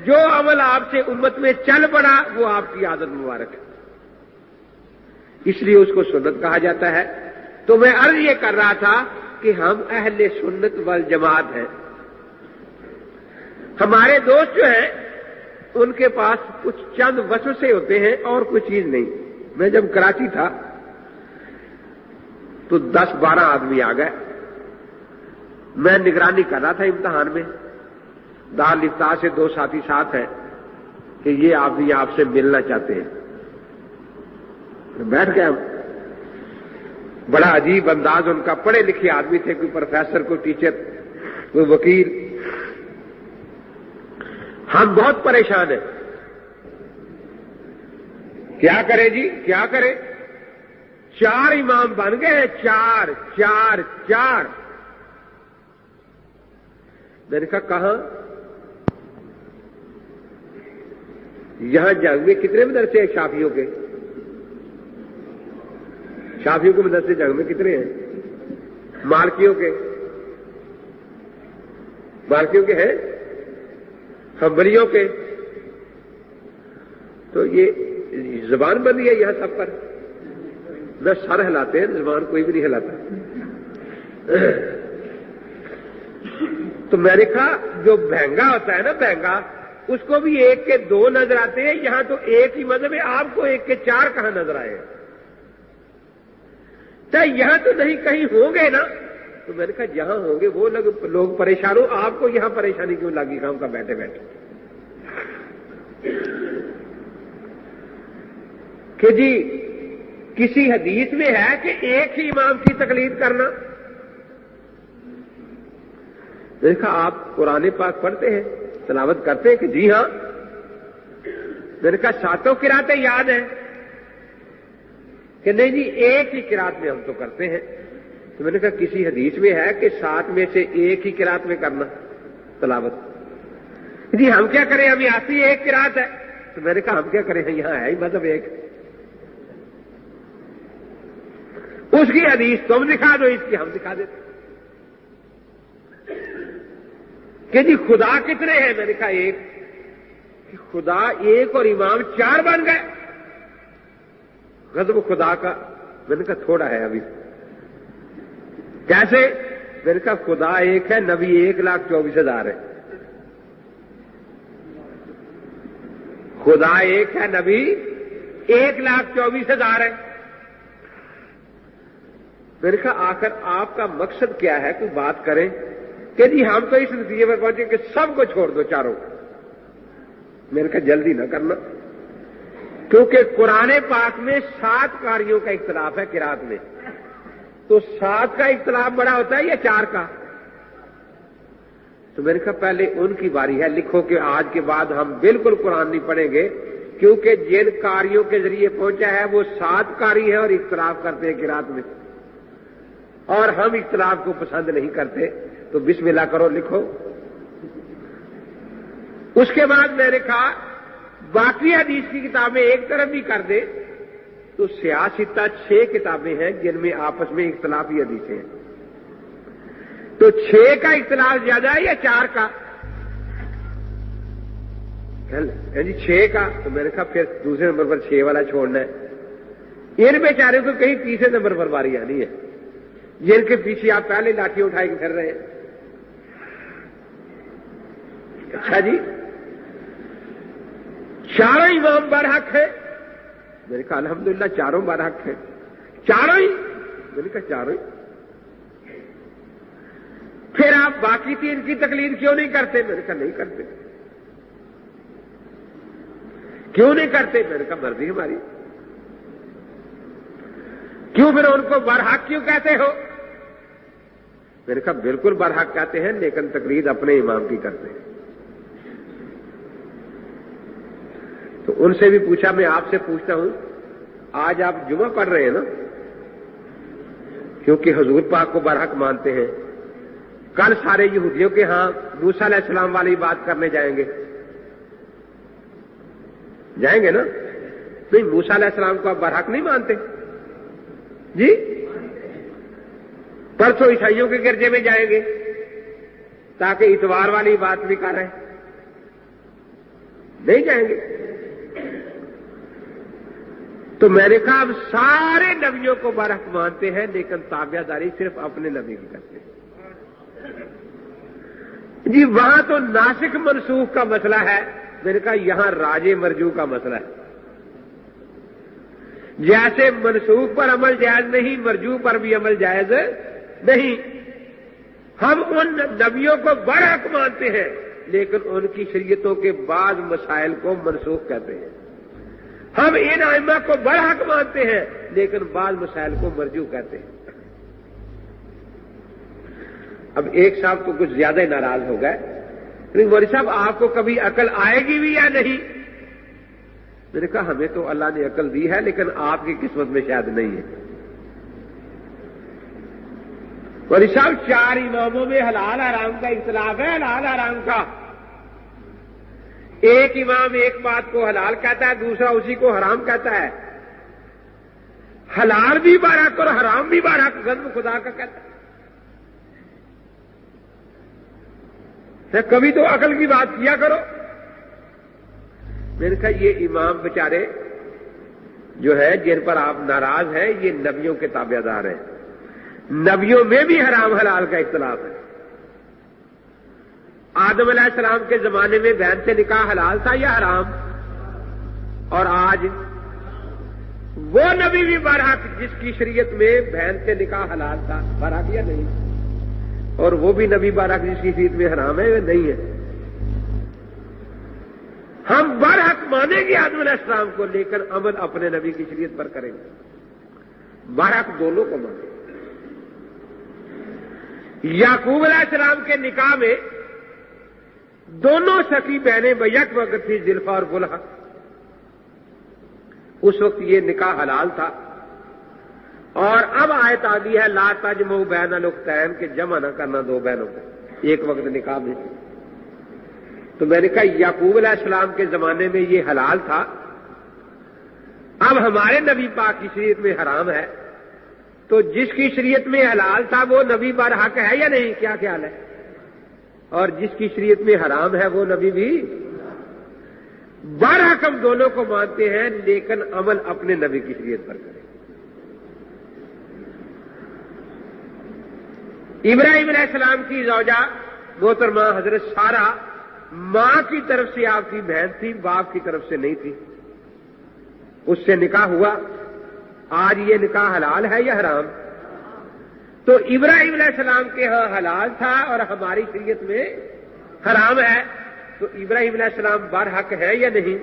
جو عمل آپ سے امت میں چل پڑا وہ آپ کی عادت مبارک ہے، اس لیے اس کو سنت کہا جاتا ہے۔ تو میں عرض یہ کر رہا تھا کہ ہم اہل سنت والجماعت ہیں۔ ہمارے دوست جو ہیں ان کے پاس کچھ چند وسوسے ہوتے ہیں اور کوئی چیز نہیں. میں جب کراچی تھا تو 10-12 آدمی آ گئے. میں نگرانی کر رہا تھا امتحان میں. دارالفتاح سے 2 ساتھی ساتھ ہیں کہ یہ آدمی آپ سے ملنا چاہتے ہیں. بیٹھ گئے ہم. بڑا عجیب انداز ان کا. پڑھے لکھے آدمی تھے, کوئی پروفیسر, کوئی ٹیچر, کوئی وکیل. ہم بہت پریشان ہیں. کیا کرے جی, کیا کرے؟ 4 امام بن گئے ہیں. 4. میں نے کہا کہاں؟ یہاں جنگ میں کتنے مدرسے ہیں شافیوں کے؟ شافیوں کے مدرسے جنگ میں کتنے ہیں؟ مالکیوں کے ہیں, حنبلیوں کے. تو یہ زبان بندی ہے یہاں سب پر. نہ سر ہلاتے ہیں, زبان کوئی بھی نہیں ہلاتا. تو میں نے کہا جو بہنگا ہوتا ہے نا, بہنگا, اس کو بھی 1 کے 2 نظر آتے ہیں. یہاں تو ایک ہی مذہب ہے, آپ کو 1 کے 4 کہاں نظر آئے ہیں؟ یہاں تو نہیں کہیں ہوں گے نا. تو میں نے کہا جہاں ہوں گے وہ لوگ پریشان ہو, آپ کو یہاں پریشانی کیوں لگی کام کا بیٹھے بیٹھے؟ کہ جی کسی حدیث میں ہے کہ ایک ہی امام کی تقلید کرنا؟ میں نے کہا آپ قرآن پاک پڑھتے ہیں, تلاوت کرتے ہیں؟ کہ جی ہاں. میں نے کہا 7 قراتیں یاد ہیں؟ کہ نہیں جی ایک ہی قرات میں ہم تو کرتے ہیں. تو میں نے کہا کسی حدیث میں ہے کہ 7 میں سے ایک ہی قرات میں کرنا تلاوت؟ جی ہم کیا کریں, ہمیں آتی ہے 1 قرات ہے. تو میں نے کہا ہم کیا کریں, یہاں ہے ہی مطلب ایک. اس کی حدیث تم دکھا دو, اس کی ہم دکھا دیتے. کہ جی خدا کتنے ہیں؟ میں نے کہا 1. کہ خدا 1 اور امام 4 بن گئے. غضب خدا کا. میں نے کہا تھوڑا ہے ابھی. کیسے؟ میں نے کہا خدا 1 ہے, نبی 1,24,000 ہے. خدا 1 ہے, نبی 1,24,000 ہے. میں نے کہا آخر آپ کا مقصد کیا ہے, کوئی بات کریں. کہ جی ہم تو اس نتیجے پر پہنچے کہ سب کو چھوڑ دو, چاروں. میں نے کہا جلدی نہ کرنا, کیونکہ قرآن پاک میں 7 قاریوں کا اختلاف ہے قرات میں. تو 7 کا اختلاف بڑا ہوتا ہے یا 4 کا؟ تو میں نے کہا پہلے ان کی باری ہے, لکھو کہ آج کے بعد ہم بالکل قرآن نہیں پڑھیں گے, کیونکہ جن قاریوں کے ذریعے پہنچا ہے وہ 7 قاری ہے اور اختلاف کرتے ہیں قرات میں, اور ہم اختلاف کو پسند نہیں کرتے. تو بسم اللہ کرو, لکھو. اس کے بعد میں نے کہا باقی حدیث کی کتابیں ایک طرف بھی کر دے تو سیاستہ 6 کتابیں ہیں جن میں آپس میں اختلافی حدیثیں ہیں. تو 6 کا اختلاف زیادہ ہے یا 4 کا؟ جی 6 کا. تو میں نے کہا پھر دوسرے نمبر پر 6 والا چھوڑنا ہے. ان بیچارے کو کہیں تیسرے نمبر پر باری آنی ہے جن کے پیچھے آپ پہلے لاٹھی اٹھائے کے پھر رہے ہیں. اچھا جی 4 امام برحق ہے. میں نے کہا الحمدللہ 4 برحق ہیں. 4 ہی؟ میں نے کہا 4 ہی. پھر آپ باقی 3 کی تقلید کیوں نہیں کرتے؟ میں نے کہا نہیں کرتے. کیوں نہیں کرتے؟ میں نے کہا مرضی ہماری. کیوں پھر ان کو برحق کیوں کہتے ہو؟ میں نے کہا بالکل برحق کہتے ہیں, لیکن تقلید اپنے امام کی کرتے ہیں. تو ان سے بھی پوچھا, میں آپ سے پوچھتا ہوں, آج آپ جمعہ پڑھ رہے ہیں نا, کیونکہ حضور پاک کو برحق مانتے ہیں. کل سارے یہودیوں کے ہاں موسیٰ علیہ السلام والی بات کرنے جائیں گے نا؟ نہیں, موسیٰ علیہ السلام کو آپ برحق نہیں مانتے جی؟ پرسوں عیسائیوں کے گرجے میں جائیں گے تاکہ اتوار والی بات بھی کر رہے ہیں, نہیں جائیں گے. تو میں نے کہا ہم سارے نبیوں کو برحق مانتے ہیں, لیکن تابعہ داری صرف اپنے نبی کی کرتے ہیں. جی وہاں تو ناسخ منسوخ کا مسئلہ ہے، میں نے کہا یہاں راجع مرجوع کا مسئلہ ہے۔ جیسے منسوخ پر عمل جائز نہیں، مرجوع پر بھی عمل جائز نہیں۔ ہم ان نبیوں کو برحق مانتے ہیں، لیکن ان کی شریعتوں کے بعض مسائل کو منسوخ کہتے ہیں۔ ہم ان ائمہ کو برحق مانتے ہیں، لیکن بعض مسائل کو مرجوع کہتے ہیں۔ اب ایک صاحب تو کچھ زیادہ ہی ناراض ہو گئے، لیکن مولوی صاحب آپ کو کبھی عقل آئے گی بھی یا نہیں؟ میں نے کہا ہمیں تو اللہ نے عقل دی ہے، لیکن آپ کی قسمت میں شاید نہیں ہے۔ مولوی صاحب 4 اماموں میں حلال حرام کا اختلاف ہے، حلال حرام کا۔ ایک امام ایک بات کو حلال کہتا ہے، دوسرا اسی کو حرام کہتا ہے۔ حلال بھی برحق اور حرام بھی برحق غضب خدا کا کہتا ہے۔ کبھی تو عقل کی بات کیا کرو۔ میں نے کہا یہ امام بیچارے جو ہے جن پر آپ ناراض ہیں، یہ نبیوں کے تابع دار ہیں۔ نبیوں میں بھی حرام حلال کا اختلاف ہے۔ آدم علیہ السلام کے زمانے میں بہن سے نکاح حلال تھا یا حرام؟ اور آج وہ نبی بھی برحق جس کی شریعت میں بہن سے نکاح حلال تھا، برحق یا نہیں؟ اور وہ بھی نبی برحق جس کی شریعت میں حرام ہے یا نہیں ہے؟ ہم برحق مانیں گے آدم علیہ السلام کو، لیکن عمل اپنے نبی کی شریعت پر کریں گے۔ برحق دونوں کو مانیں گے۔ یعقوب علیہ السلام کے نکاح میں دونوں سکی بہنیں بیک وقت تھی، زلفا اور بلہا۔ اس وقت یہ نکاح حلال تھا، اور اب آیت آ گئی ہے لا تجمعوا بین الاختین کہ جمع نہ کرنا دو بہنوں کو ایک وقت نکاح میں۔ تو میں نے کہا یعقوب علیہ السلام کے زمانے میں یہ حلال تھا، اب ہمارے نبی پاک کی شریعت میں حرام ہے، تو جس کی شریعت میں حلال تھا وہ نبی برحق ہے یا نہیں؟ کیا خیال ہے؟ اور جس کی شریعت میں حرام ہے وہ نبی بھی برحق۔ ہم دونوں کو مانتے ہیں، لیکن عمل اپنے نبی کی شریعت پر کریں۔ ابراہیم علیہ السلام کی زوجہ محترمہ حضرت سارہ ماں کی طرف سے آپ کی بہن تھی، باپ کی طرف سے نہیں تھی۔ اس سے نکاح ہوا، آج یہ نکاح حلال ہے یا حرام؟ تو ابراہیم علیہ السلام کے ہاں حلال تھا اور ہماری شریعت میں حرام ہے، تو ابراہیم علیہ السلام برحق ہے یا نہیں؟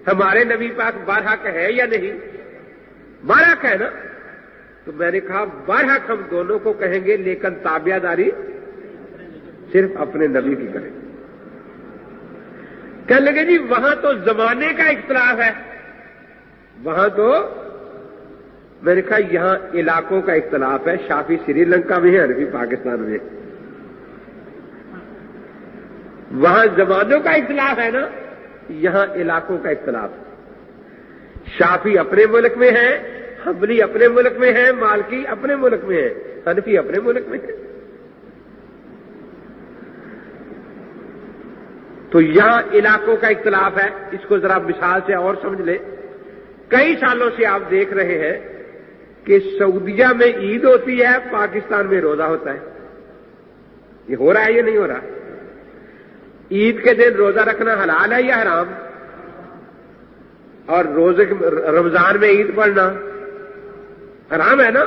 ہمارے نبی پاک برحق ہے یا نہیں؟ برحق ہے نا؟ تو میں نے کہا برحق ہم دونوں کو کہیں گے، لیکن تابع داری صرف اپنے نبی کی کریں۔ کہنے لگے جی وہاں تو زمانے کا اختلاف ہے، وہاں تو میں نے کہا یہاں علاقوں کا اختلاف ہے، شافی سری لنکا میں ہے، حنفی پاکستان میں۔ وہاں زمانوں کا اختلاف ہے نا، یہاں علاقوں کا اختلاف ہے۔ شافی اپنے ملک میں ہے، حنبلی اپنے ملک میں ہے، مالکی اپنے ملک میں ہے، حنفی اپنے ملک میں ہے۔ تو یہاں علاقوں کا اختلاف ہے۔ اس کو ذرا مثال سے اور سمجھ لیں۔ کئی سالوں سے آپ دیکھ رہے ہیں کہ سعودیہ میں عید ہوتی ہے، پاکستان میں روزہ ہوتا ہے۔ یہ ہو رہا ہے یا نہیں ہو رہا؟ عید کے دن روزہ رکھنا حلال ہے یا حرام؟ اور رمضان میں عید پڑھنا حرام ہے نا؟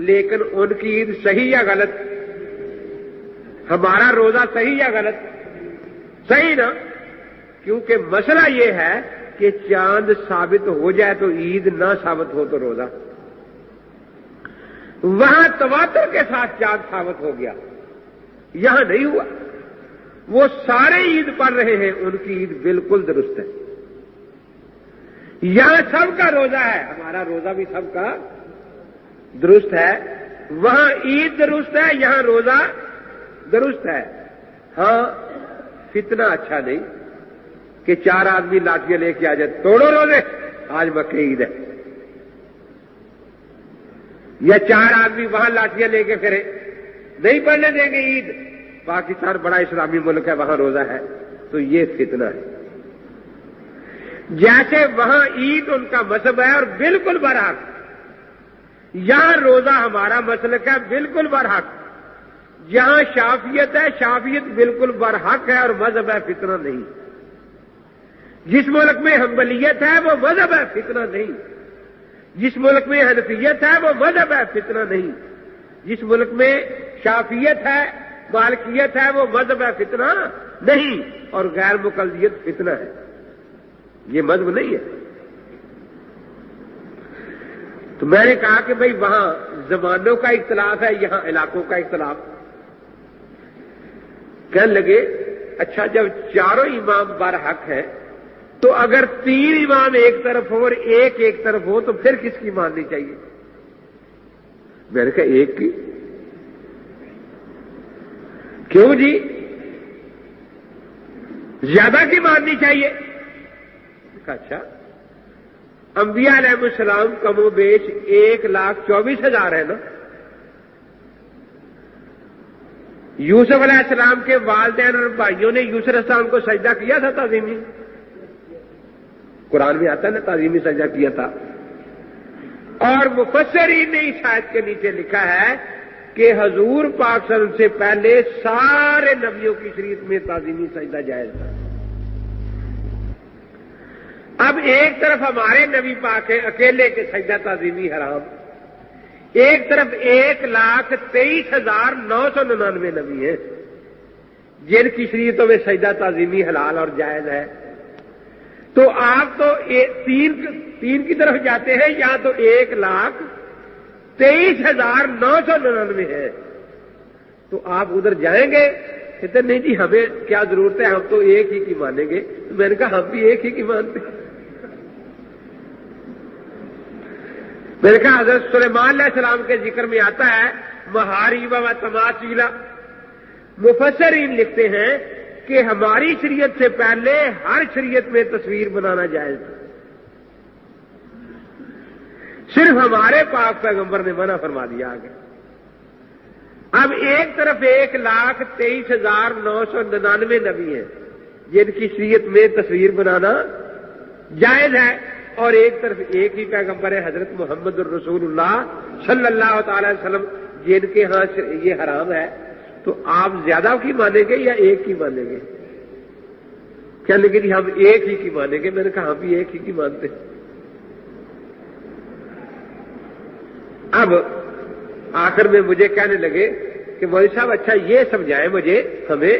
لیکن ان کی عید صحیح یا غلط؟ ہمارا روزہ صحیح یا غلط؟ صحیح نا؟ کیونکہ مسئلہ یہ ہے کہ چاند ثابت ہو جائے تو عید، نہ ثابت ہو تو روزہ۔ وہاں تواتر کے ساتھ چاند ثابت ہو گیا، یہاں نہیں ہوا۔ وہ سارے عید پڑھ رہے ہیں، ان کی عید بالکل درست ہے۔ یہاں سب کا روزہ ہے، ہمارا روزہ بھی سب کا درست ہے۔ وہاں عید درست ہے، یہاں روزہ درست ہے۔ ہاں فتنہ اچھا نہیں کہ 4 آدمی لاٹیاں لے کے آ جائے، توڑو روزے، آج مکہ عید ہے۔ یا 4 آدمی وہاں لاٹیاں لے کے پھرے، نہیں پڑھنے دیں گے عید۔ پاکستان بڑا اسلامی ملک ہے، وہاں روزہ ہے، تو یہ فتنہ ہے۔ جیسے وہاں عید ان کا مذہب ہے اور بالکل برحق، یہاں روزہ ہمارا مسلک ہے بالکل برحق۔ جہاں شافعیت ہے شافعیت بالکل برحق ہے اور مذہب ہے فتنہ نہیں. جس ملک میں حنبلیت ہے وہ مذہب ہے فتنہ نہیں. جس ملک میں حنفیت ہے وہ مذہب ہے فتنہ نہیں. جس ملک میں شافعیت ہے مالکیت ہے وہ مذہب ہے فتنہ نہیں. اور غیر مقلدیت فتنہ ہے، یہ مذہب نہیں ہے. تو میں نے کہا کہ بھئی وہاں زمانوں کا اختلاف ہے، یہاں علاقوں کا اختلاف. کہنے لگے اچھا جب چاروں امام برحق ہیں تو اگر 3 امام ایک طرف ہو اور ایک طرف ہو تو پھر کس کی ماننی چاہیے؟ میں نے کہا ایک کی. کیوں جی؟ زیادہ کی ماننی چاہیے. اچھا انبیاء علیہ السلام کم و بیش 1,24,000 ہے نا. یوسف علیہ السلام کے والدین اور بھائیوں نے یوسف علیہ السلام کو سجدہ کیا تھا تعظیمی. قرآن میں آتا ہے نا تعظیمی سجدہ کیا تھا. اور مفسرین نے اس آیت کے نیچے لکھا ہے کہ حضور پاک صلی اللہ علیہ وسلم سے پہلے سارے نبیوں کی شریعت میں تعظیمی سجدہ جائز تھا. اب ایک طرف ہمارے نبی پاک ہیں اکیلے کے سجدہ تعظیمی حرام، ایک طرف 1,23,999 نبی ہیں جن کی شریعتوں میں سجدہ تعظیمی حلال اور جائز ہے. تو آپ تو تین کی طرف جاتے ہیں، یا تو 1,23,999 ہے. تو آپ ادھر جائیں گے کہتے نہیں جی ہمیں کیا ضرورت ہے، ہم تو ایک ہی کی مانیں گے. تو میں نے کہا ہم بھی ایک ہی کی مانتے ہیں. میں نے کہا حضرت سلیمان علیہ السلام کے ذکر میں آتا ہے محاریب و تماثیلا. مفسرین لکھتے ہیں کہ ہماری شریعت سے پہلے ہر شریعت میں تصویر بنانا جائز تھا، صرف ہمارے پاک پیغمبر نے منع فرما دیا آگے. اب ایک طرف 1,23,999 نبی ہیں جن کی شریعت میں تصویر بنانا جائز ہے، اور ایک طرف ایک ہی پیغمبر ہے حضرت محمد الرسول اللہ صلی اللہ تعالی وسلم جن کے ہاں یہ حرام ہے. تو آپ زیادہ کی مانیں گے یا ایک کی مانیں گے؟ کہنے لگے جی ہم ایک ہی کی مانیں گے. میں نے کہا ہم بھی ایک ہی کی مانتے ہیں. اب آخر میں مجھے کہنے لگے کہ مولوی صاحب اچھا یہ سمجھائیں مجھے ہمیں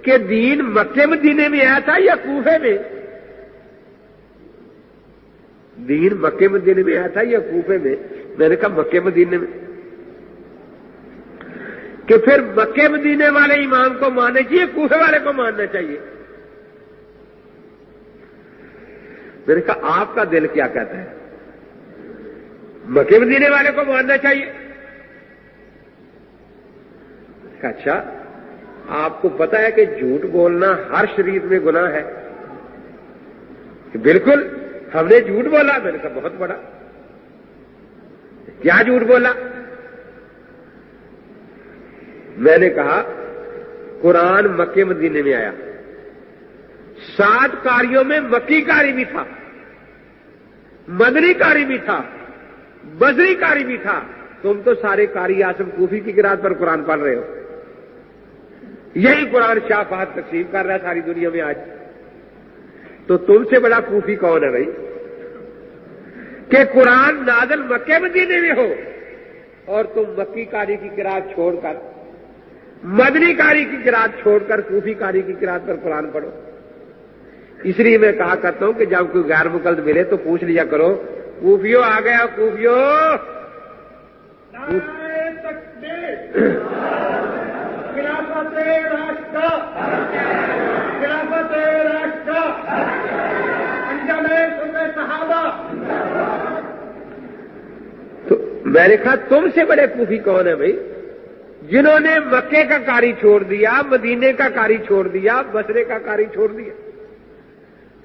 کہ دین مکے مدینے میں آیا تھا یا کوفے میں؟ دین مکے مدینے میں آیا تھا یا کوفے میں؟ میں نے کہا مکے مدینے میں. کہ پھر مکے مدینے والے امام کو ماننا چاہیے کوفے والے کو ماننا چاہیے؟ میں نے کہا آپ کا دل کیا کہتا ہے؟ مکے مدینے والے کو ماننا چاہیے. اچھا آپ کو پتا ہے کہ جھوٹ بولنا ہر شریعت میں گناہ ہے؟ کہ بالکل ہم نے جھوٹ بولا. میں نے کہا بہت بڑا. کیا جھوٹ بولا؟ میں نے کہا قرآن مکے مدینے میں آیا، 7 قاریوں میں مکی قاری بھی تھا، مدنی قاری بھی تھا، بصری قاری بھی تھا. تم تو سارے قاری عاصم کوفی کی قرات پر قرآن پڑھ رہے ہو. یہی قرآن شاہ فہد تقسیم کر رہا ہے ساری دنیا میں آج. تو تم سے بڑا کوفی کون ہے بھائی کہ قرآن نازل مکے مدینے میں ہو اور تم مکی قاری کی قرات چھوڑ کر، مدنی قاری کی قرات چھوڑ کر کوفی قاری کی قرات پر قرآن پڑھو. اس لیے میں کہا کرتا ہوں کہ جب کوئی غیر مقلد ملے تو پوچھ لیا کرو کوفیوں آ گیا کوفیوں. تو میں نے کہا تم سے بڑے کوفی کون ہے بھائی جنہوں نے مکے کا قاری چھوڑ دیا، مدینے کا قاری چھوڑ دیا، بصرے کا قاری چھوڑ دیا،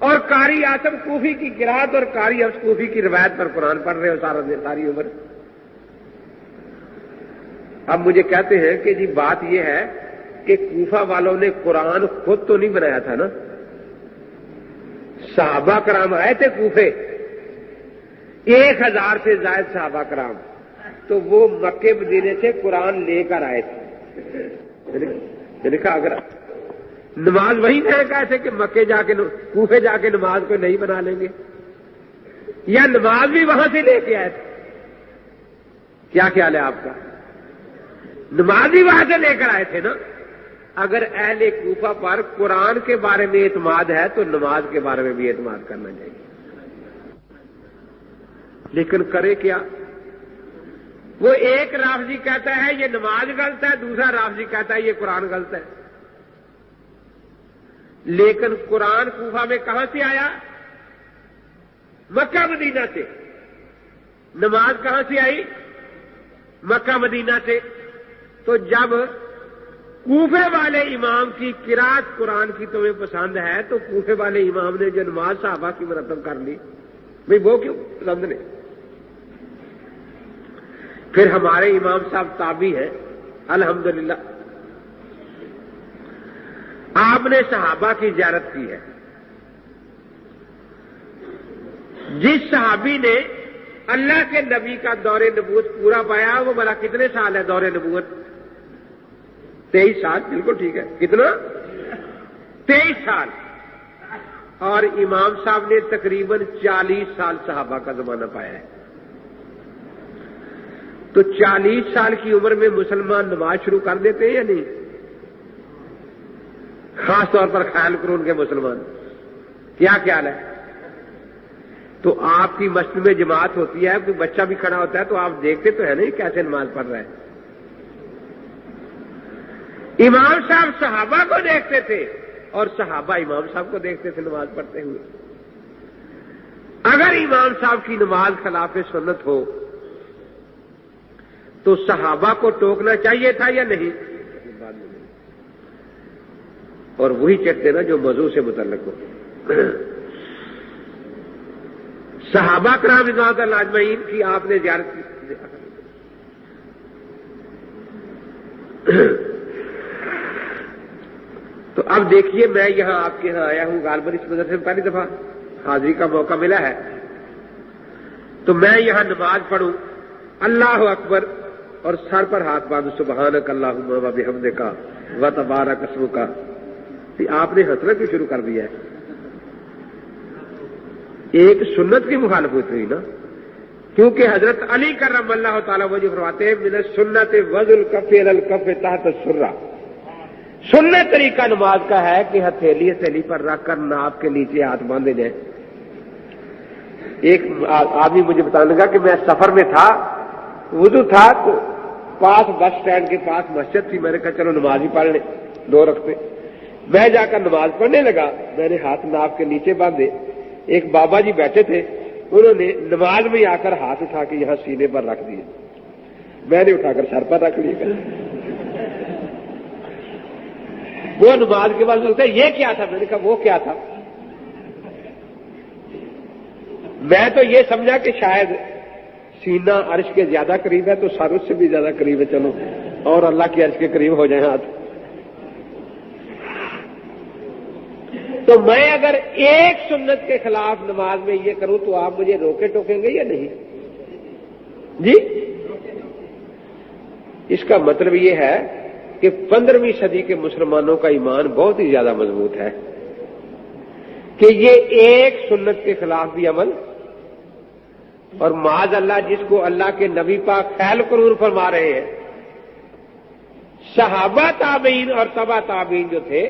اور قاری عاصم کوفی کی قرات اور قاری حفص کوفی کی روایت پر قرآن پڑھ رہے ہو ساری عمر. اب مجھے کہتے ہیں کہ جی بات یہ ہے کہ کوفہ والوں نے قرآن خود تو نہیں بنایا تھا نا، صحابہ کرام آئے تھے کوفے، 1000 سے زائد صحابہ کرام، تو وہ مکے مدینے سے قرآن لے کر آئے تھے. لکھا اگر نماز وہی ہے کیسے کہ مکے جا کے کوفے جا کے نماز کو نہیں بنا لیں گے، یا نماز بھی وہاں سے لے کے آئے تھے؟ کیا خیال ہے آپ کا؟ نماز بھی وہاں سے لے کر آئے تھے نا۔ اگر اہل کوفہ پر قرآن کے بارے میں اعتماد ہے تو نماز کے بارے میں بھی اعتماد کرنا چاہیے، لیکن کرے کیا؟ وہ ایک رافضی کہتا ہے یہ نماز غلط ہے، دوسرا رافضی کہتا ہے یہ قرآن غلط ہے۔ لیکن قرآن کوفہ میں کہاں سے آیا؟ مکہ مدینہ سے۔ نماز کہاں سے آئی؟ مکہ مدینہ سے۔ تو جب کوفے والے امام کی قرات قرآن کی تمہیں پسند ہے تو کوفے والے امام نے جو نماز صحابہ کی مرتب کر لی، بھئی وہ کیوں پسند نہیں؟ پھر ہمارے امام صاحب تابعی ہیں الحمدللہ، آپ نے صحابہ کی زیارت کی ہے۔ جس صحابی نے اللہ کے نبی کا دور نبوت پورا پایا وہ بلا کتنے سال ہے دور نبوت؟ 23 سال، بالکل ٹھیک ہے۔ کتنا؟ 23 سال۔ اور امام صاحب نے تقریباً 40 سال صحابہ کا زمانہ پایا ہے۔ تو 40 سال کی عمر میں مسلمان نماز شروع کر دیتے ہیں یا نہیں؟ خاص طور پر خیال قرون کے مسلمان، کیا خیال ہے؟ تو آپ کی مسجد میں جماعت ہوتی ہے، کوئی بچہ بھی کھڑا ہوتا ہے تو آپ دیکھتے تو ہے نہیں کیسے نماز پڑھ رہا ہے۔ امام صاحب صحابہ کو دیکھتے تھے اور صحابہ امام صاحب کو دیکھتے تھے نماز پڑھتے ہوئے۔ اگر امام صاحب کی نماز خلاف سنت ہو تو صحابہ کو ٹوکنا چاہیے تھا یا نہیں؟ اور وہی چٹتے نا جو موضوع سے متعلق ہو۔ صحابہ کرام رضوان اللہ اجمعین کی آپ نے زیارت کی۔ تو اب دیکھیے میں یہاں آپ کے یہاں آیا ہوں، غالباً اس مدرسے میں پہلی دفعہ حاضری کا موقع ملا ہے، تو میں یہاں نماز پڑھوں اللہ اکبر اور سر پر ہاتھ باندھ سبحانک اللہم و بحمدک و تبارک اسمک، آپ نے ہنسنا کیوں شروع کر دیا ہے؟ ایک سنت کی مخالفت ہوئی نا، کیونکہ حضرت علی کرم اللہ تعالیٰ وجہ فرماتے ہیں من السنت وضع الکف علی الکف تحت السرہ، سنت طریقہ نماز کا ہے کہ ہتھیلی پر رکھ کر ناف کے نیچے ہاتھ باندھے جائیں۔ ایک آدمی مجھے بتانے لگا کہ میں سفر میں تھا، وضو تھا تو پاس بس اسٹینڈ کے پاس مسجد تھی، میں نے کہا چلو نماز ہی پڑھ لیں 2 رکعتیں۔ میں جا کر نماز پڑھنے لگا، میں نے ہاتھ ناف کے نیچے باندھے، ایک بابا جی بیٹھے تھے، انہوں نے نماز میں آ کر ہاتھ اٹھا کے یہاں سینے پر رکھ دیے، میں نے اٹھا کر سر پر رکھ لیے۔ وہ نماز کے بعد بولتے یہ کیا تھا؟ میں نے کہا وہ کیا تھا؟ میں تو یہ سمجھا کہ شاید سینہ عرش کے زیادہ قریب ہے تو سر اس سے بھی زیادہ قریب ہے، چلو اور اللہ کے عرش کے قریب ہو جائیں ہاتھ۔ تو میں اگر ایک سنت کے خلاف نماز میں یہ کروں تو آپ مجھے روکے ٹوکیں گے یا نہیں؟ جی، اس کا مطلب یہ ہے کہ 15ویں صدی کے مسلمانوں کا ایمان بہت ہی زیادہ مضبوط ہے کہ یہ ایک سنت کے خلاف بھی عمل، اور معاذ اللہ جس کو اللہ کے نبی پاک خیال قرون فرما رہے ہیں، صحابہ تابعین اور تبع تابعین جو تھے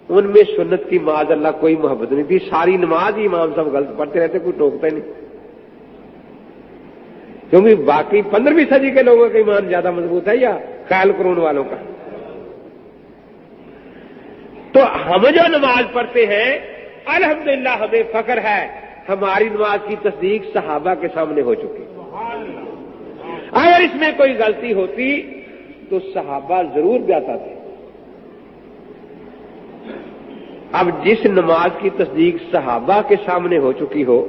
ان میں سنت کی معاذ اللہ کوئی محبت نہیں تھی، ساری نماز ہی امام صاحب غلط پڑھتے رہتے، کوئی ٹوکتا ہی نہیں، کیونکہ باقی 15ویں صدی کے لوگوں کا ایمان زیادہ مضبوط ہے یا خیال قرون والوں کا؟ تو ہم جو نماز پڑھتے ہیں الحمدللہ ہمیں فخر ہے، ہماری نماز کی تصدیق صحابہ کے سامنے ہو چکی۔ اگر اس میں کوئی غلطی ہوتی تو صحابہ ضرور جاتا تھے۔ اب جس نماز کی تصدیق صحابہ کے سامنے ہو چکی ہو،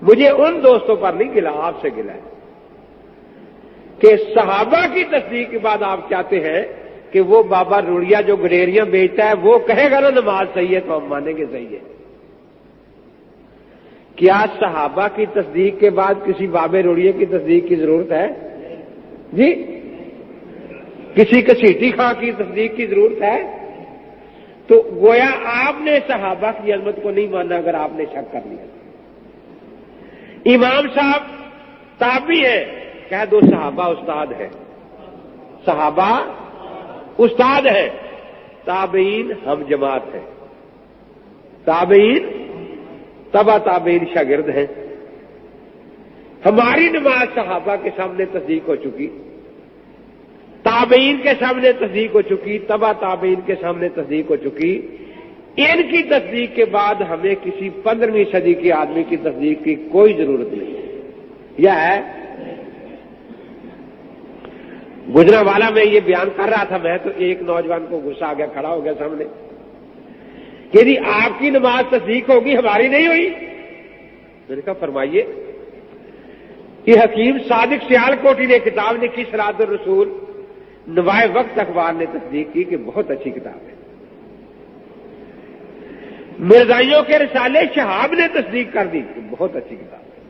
مجھے ان دوستوں پر نہیں گلا، آپ سے گلا ہے کہ صحابہ کی تصدیق کے بعد آپ چاہتے ہیں کہ وہ بابا روڑیا جو گڈیریاں بیچتا ہے وہ کہے گا نا نماز صحیح ہے تو ہم مانیں گے صحیح ہے۔ کیا صحابہ کی تصدیق کے بعد کسی بابے روڑیے کی تصدیق کی ضرورت ہے؟ جی، کسی کسیٹی خاں کی تصدیق کی ضرورت ہے؟ تو گویا آپ نے صحابہ کی عظمت کو نہیں مانا اگر آپ نے شک کر لیا۔ امام صاحب تابعی ہے، کہہ دو صحابہ استاد ہے، صحابہ استاد ہے، تابعین ہم جماعت ہے، تابعین تبع تابعین شاگرد ہیں۔ ہماری نماز صحابہ کے سامنے تصدیق ہو چکی، تابعین کے سامنے تصدیق ہو چکی، تبع تابعین کے سامنے تصدیق ہو چکی۔ ان کی تصدیق کے بعد ہمیں کسی 15ویں صدی کے آدمی کی تصدیق کی کوئی ضرورت نہیں یا ہے؟ گجرانوالہ میں یہ بیان کر رہا تھا میں، تو ایک نوجوان کو غصہ آ گیا، کھڑا ہو گیا سامنے کہ جی آپ کی نماز تصدیق ہوگی ہماری نہیں ہوئی۔ میں نے کہا فرمائیے۔ یہ حکیم صادق سیال کوٹی نے کتاب لکھی صراط الرسول، نوائے وقت اخبار نے تصدیق کی کہ بہت اچھی کتاب ہے۔ مرزائیوں کے رسالے شہاب نے تصدیق کر دی کہ بہت اچھی کتاب ہے۔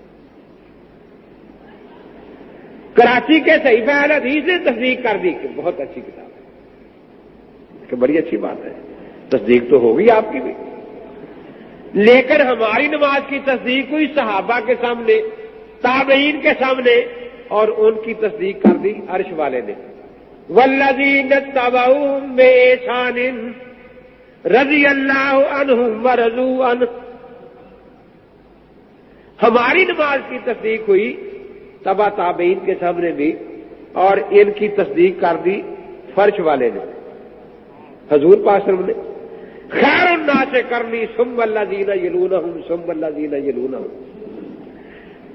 کراچی کے صحیفہ اہل حدیث نے تصدیق کر دی کہ بہت اچھی کتاب ہے، کہ بڑی اچھی بات ہے، تصدیق تو ہوگی آپ کی بھی۔ لیکن ہماری نماز کی تصدیق ہوئی صحابہ کے سامنے، تابعین کے سامنے، اور ان کی تصدیق کر دی عرش والے نے۔ والذین اتبعوہم بإحسان رضی اللہ عنہم ورضوا عنہ۔ ہماری نماز کی تصدیق ہوئی تبع تابعین کے سامنے بھی، اور ان کی تصدیق کر دی فرش والے نے، حضور پاک صلی اللہ علیہ وسلم نے۔ خیر الناس کرنی ثم الذین یلونہم ثم الذین یلونہم۔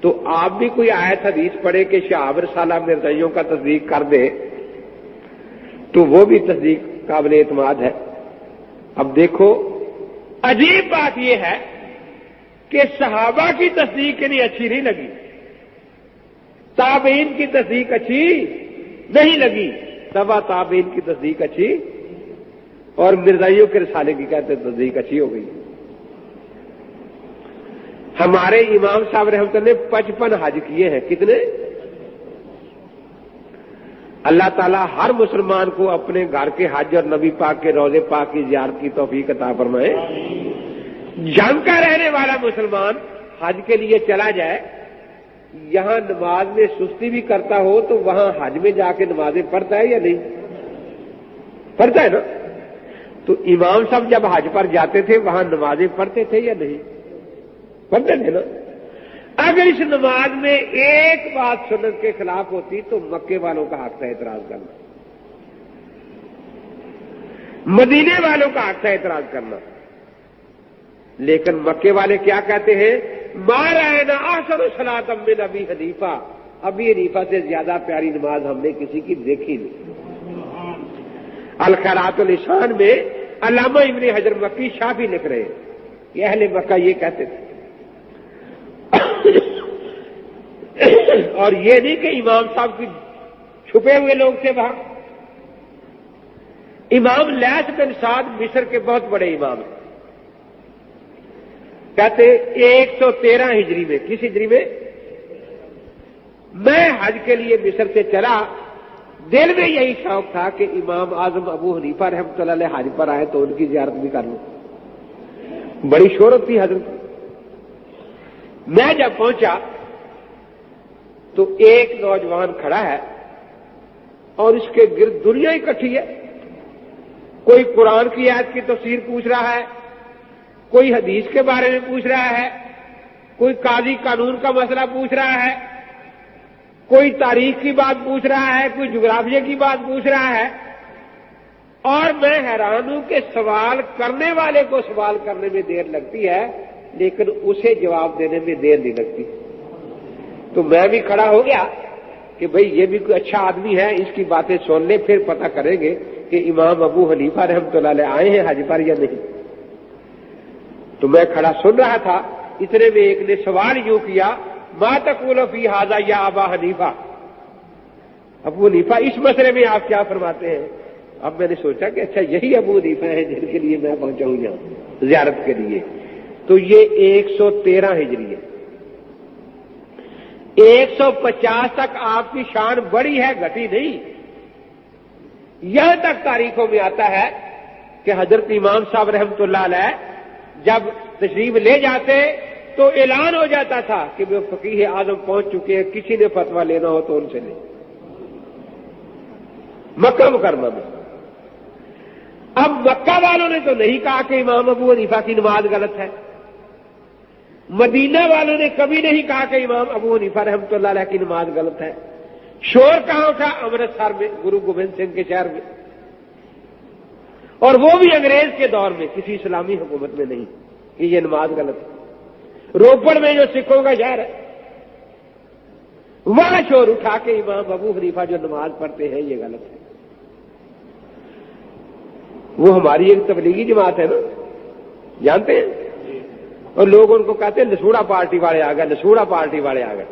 تو آپ بھی کوئی آیت حدیث پڑھے کہ شہاب رسالہ مرزائیوں کا تصدیق کر دے تو وہ بھی تصدیق قابل اعتماد ہے۔ اب دیکھو عجیب بات یہ ہے کہ صحابہ کی تصدیق انہیں اچھی نہیں لگی، تابعین کی تصدیق اچھی نہیں لگی، تبع تابعین کی تصدیق اچھی، اور مرزائیوں کے رسالے کی کہتے تصدیق اچھی ہو گئی۔ ہمارے امام صاحب رحمۃ اللہ نے 55 حج کیے ہیں۔ کتنے؟ اللہ تعالیٰ ہر مسلمان کو اپنے گھر کے حج اور نبی پاک کے روضے پاک کی زیارت کی توفیق عطا فرمائے۔ جنگ کا رہنے والا مسلمان حج کے لیے چلا جائے، یہاں نماز میں سستی بھی کرتا ہو تو وہاں حج میں جا کے نمازیں پڑھتا ہے یا نہیں؟ پڑھتا ہے نا۔ تو امام صاحب جب حج پر جاتے تھے وہاں نمازیں پڑھتے تھے یا نہیں؟ پڑھتے تھے نا۔ اگر اس نماز میں ایک بات سنت کے خلاف ہوتی تو مکے والوں کا حق تھا اعتراض کرنا، مدینے والوں کا حق تھا اعتراض کرنا۔ لیکن مکے والے کیا کہتے ہیں؟ ما رأینا احسن صلاۃ من ابی حنیفہ، ابی حنیفہ سے زیادہ پیاری نماز ہم نے کسی کی دیکھی نہیں۔ الخیرات اللسان میں علامہ ابن حجر مکی شافعی لکھ رہے ہیں کہ اہل مکہ یہ کہتے تھے۔ اور یہ نہیں کہ امام صاحب کی چھپے ہوئے لوگ تھے وہاں۔ امام لیث بن سعد مصر کے بہت بڑے امام ہیں، کہتے 113 ہجری میں، کس ہجری میں؟ میں حج کے لیے مصر سے چلا، دل میں یہی شوق تھا کہ امام اعظم ابو حنیفہ رحمۃ اللہ علیہ حج پر آئے تو ان کی زیارت بھی کر لوں، بڑی شہرت تھی حضرت۔ میں جب پہنچا تو ایک نوجوان کھڑا ہے اور اس کے گرد دنیا اکٹھی ہے، کوئی قرآن کی آیت کی تفسیر پوچھ رہا ہے، کوئی حدیث کے بارے میں پوچھ رہا ہے، کوئی قاضی قانون کا مسئلہ پوچھ رہا ہے، کوئی تاریخ کی بات پوچھ رہا ہے، کوئی جغرافیہ کی بات پوچھ رہا ہے، اور میں حیران ہوں کہ سوال کرنے والے کو سوال کرنے میں دیر لگتی ہے لیکن اسے جواب دینے میں دیر نہیں لگتی۔ تو میں بھی کھڑا ہو گیا کہ بھئی یہ بھی کوئی اچھا آدمی ہے، اس کی باتیں سن لیں پھر پتہ کریں گے کہ امام ابو حنیفہ رحمۃ اللہ علیہ آئے ہیں حج پر یا نہیں۔ تو میں کھڑا سن رہا تھا، اتنے میں ایک نے سوال یوں کیا، ما تقول فی ھذا یا ابا حنیفہ، ابو حنیفہ اس مسئلے میں آپ کیا فرماتے ہیں؟ اب میں نے سوچا کہ اچھا یہی ابو حنیفہ ہیں جن کے لیے میں پہنچا ہوں یہاں زیارت کے لیے۔ تو یہ 113 ہجری ہے، 150 تک آپ کی شان بڑی ہے، گھٹی نہیں۔ یہاں تک تاریخوں میں آتا ہے کہ حضرت امام صاحب رحمۃ اللہ علیہ جب تشریف لے جاتے تو اعلان ہو جاتا تھا کہ وہ فقیہ اعظم پہنچ چکے ہیں، کسی نے فتویٰ لینا ہو تو ان سے لیں۔ مکہ مکرمہ میں اب مکہ والوں نے تو نہیں کہا کہ امام ابو حنیفہ کی نماز غلط ہے، مدینہ والوں نے کبھی نہیں کہا کہ امام ابو حنیفہ رحمۃ اللہ علیہ کی نماز غلط ہے۔ شور کہاں اٹھا؟ امرتسر میں، گرو گوبند سنگھ کے شہر میں، اور وہ بھی انگریز کے دور میں، کسی اسلامی حکومت میں نہیں کہ یہ نماز غلط ہے۔ روپڑ میں جو سکھوں کا شہر ہے وہاں شور اٹھا کہ امام ابو حنیفہ جو نماز پڑھتے ہیں یہ غلط ہے۔ وہ ہماری ایک تبلیغی جماعت ہے نا، جانتے ہیں، اور لوگ ان کو کہتے ہیں لسوڑا پارٹی والے آ گئے، لسوڑا پارٹی والے آ گئے۔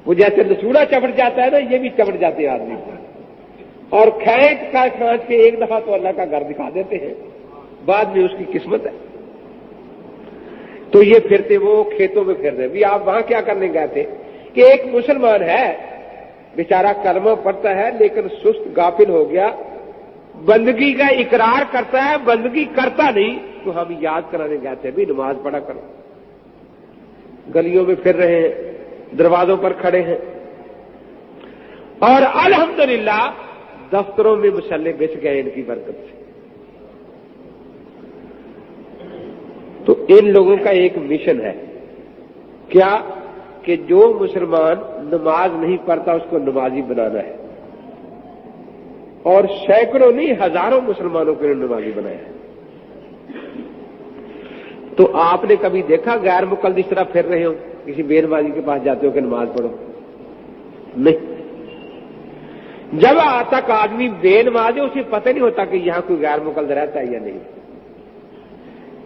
وہ جیسے لسوڑا چمٹ جاتا ہے نا، یہ بھی چمٹ جاتے ہیں آدمی، اور کھینچ کے ایک دفعہ تو اللہ کا گھر دکھا دیتے ہیں، بعد میں اس کی قسمت ہے۔ تو یہ پھرتے وہ کھیتوں میں پھر رہے بھی۔ آپ وہاں کیا کرنے گئے تھے کہ ایک مسلمان ہے بیچارہ کلمہ پڑھتا ہے لیکن سست غافل ہو گیا، بندگی کا اقرار کرتا ہے، بندگی کرتا نہیں، تو ہم یاد کرانے گئے تھے بھی نماز پڑھا کرو۔ گلیوں میں پھر رہے ہیں، دروازوں پر کھڑے ہیں، اور الحمدللہ دفتروں میں مسلح بچ گئے ان کی برکت سے۔ تو ان لوگوں کا ایک مشن ہے کیا کہ جو مسلمان نماز نہیں پڑھتا اس کو نمازی بنانا ہے، اور سینکڑوں نہیں ہزاروں مسلمانوں کو نمازی بنایا ہے۔ تو آپ نے کبھی دیکھا غیر مقلد اس طرح پھر رہے ہو، کسی بے نمازی کے پاس جاتے ہو کہ نماز پڑھو؟ نہیں۔ جب تک آدمی بے نماز ہے اسے پتہ نہیں ہوتا کہ یہاں کوئی غیر مقلد رہتا ہے یا نہیں۔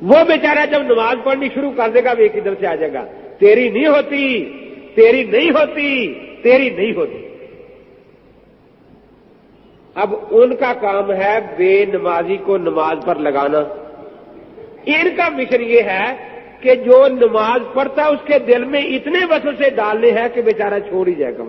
وہ بیچارہ جب نماز پڑھنی شروع کر دے گا وہ ایک ادھر سے آ جائے گا، تیری نہیں ہوتی، تیری نہیں ہوتی، تیری نہیں ہوتی۔ اب ان کا کام ہے بے نمازی کو نماز پر لگانا۔ ان کا مشن یہ ہے کہ جو نماز پڑھتا ہے اس کے دل میں اتنے وسوسے ڈالنے ہیں کہ بیچارہ چھوڑ ہی جائے گا۔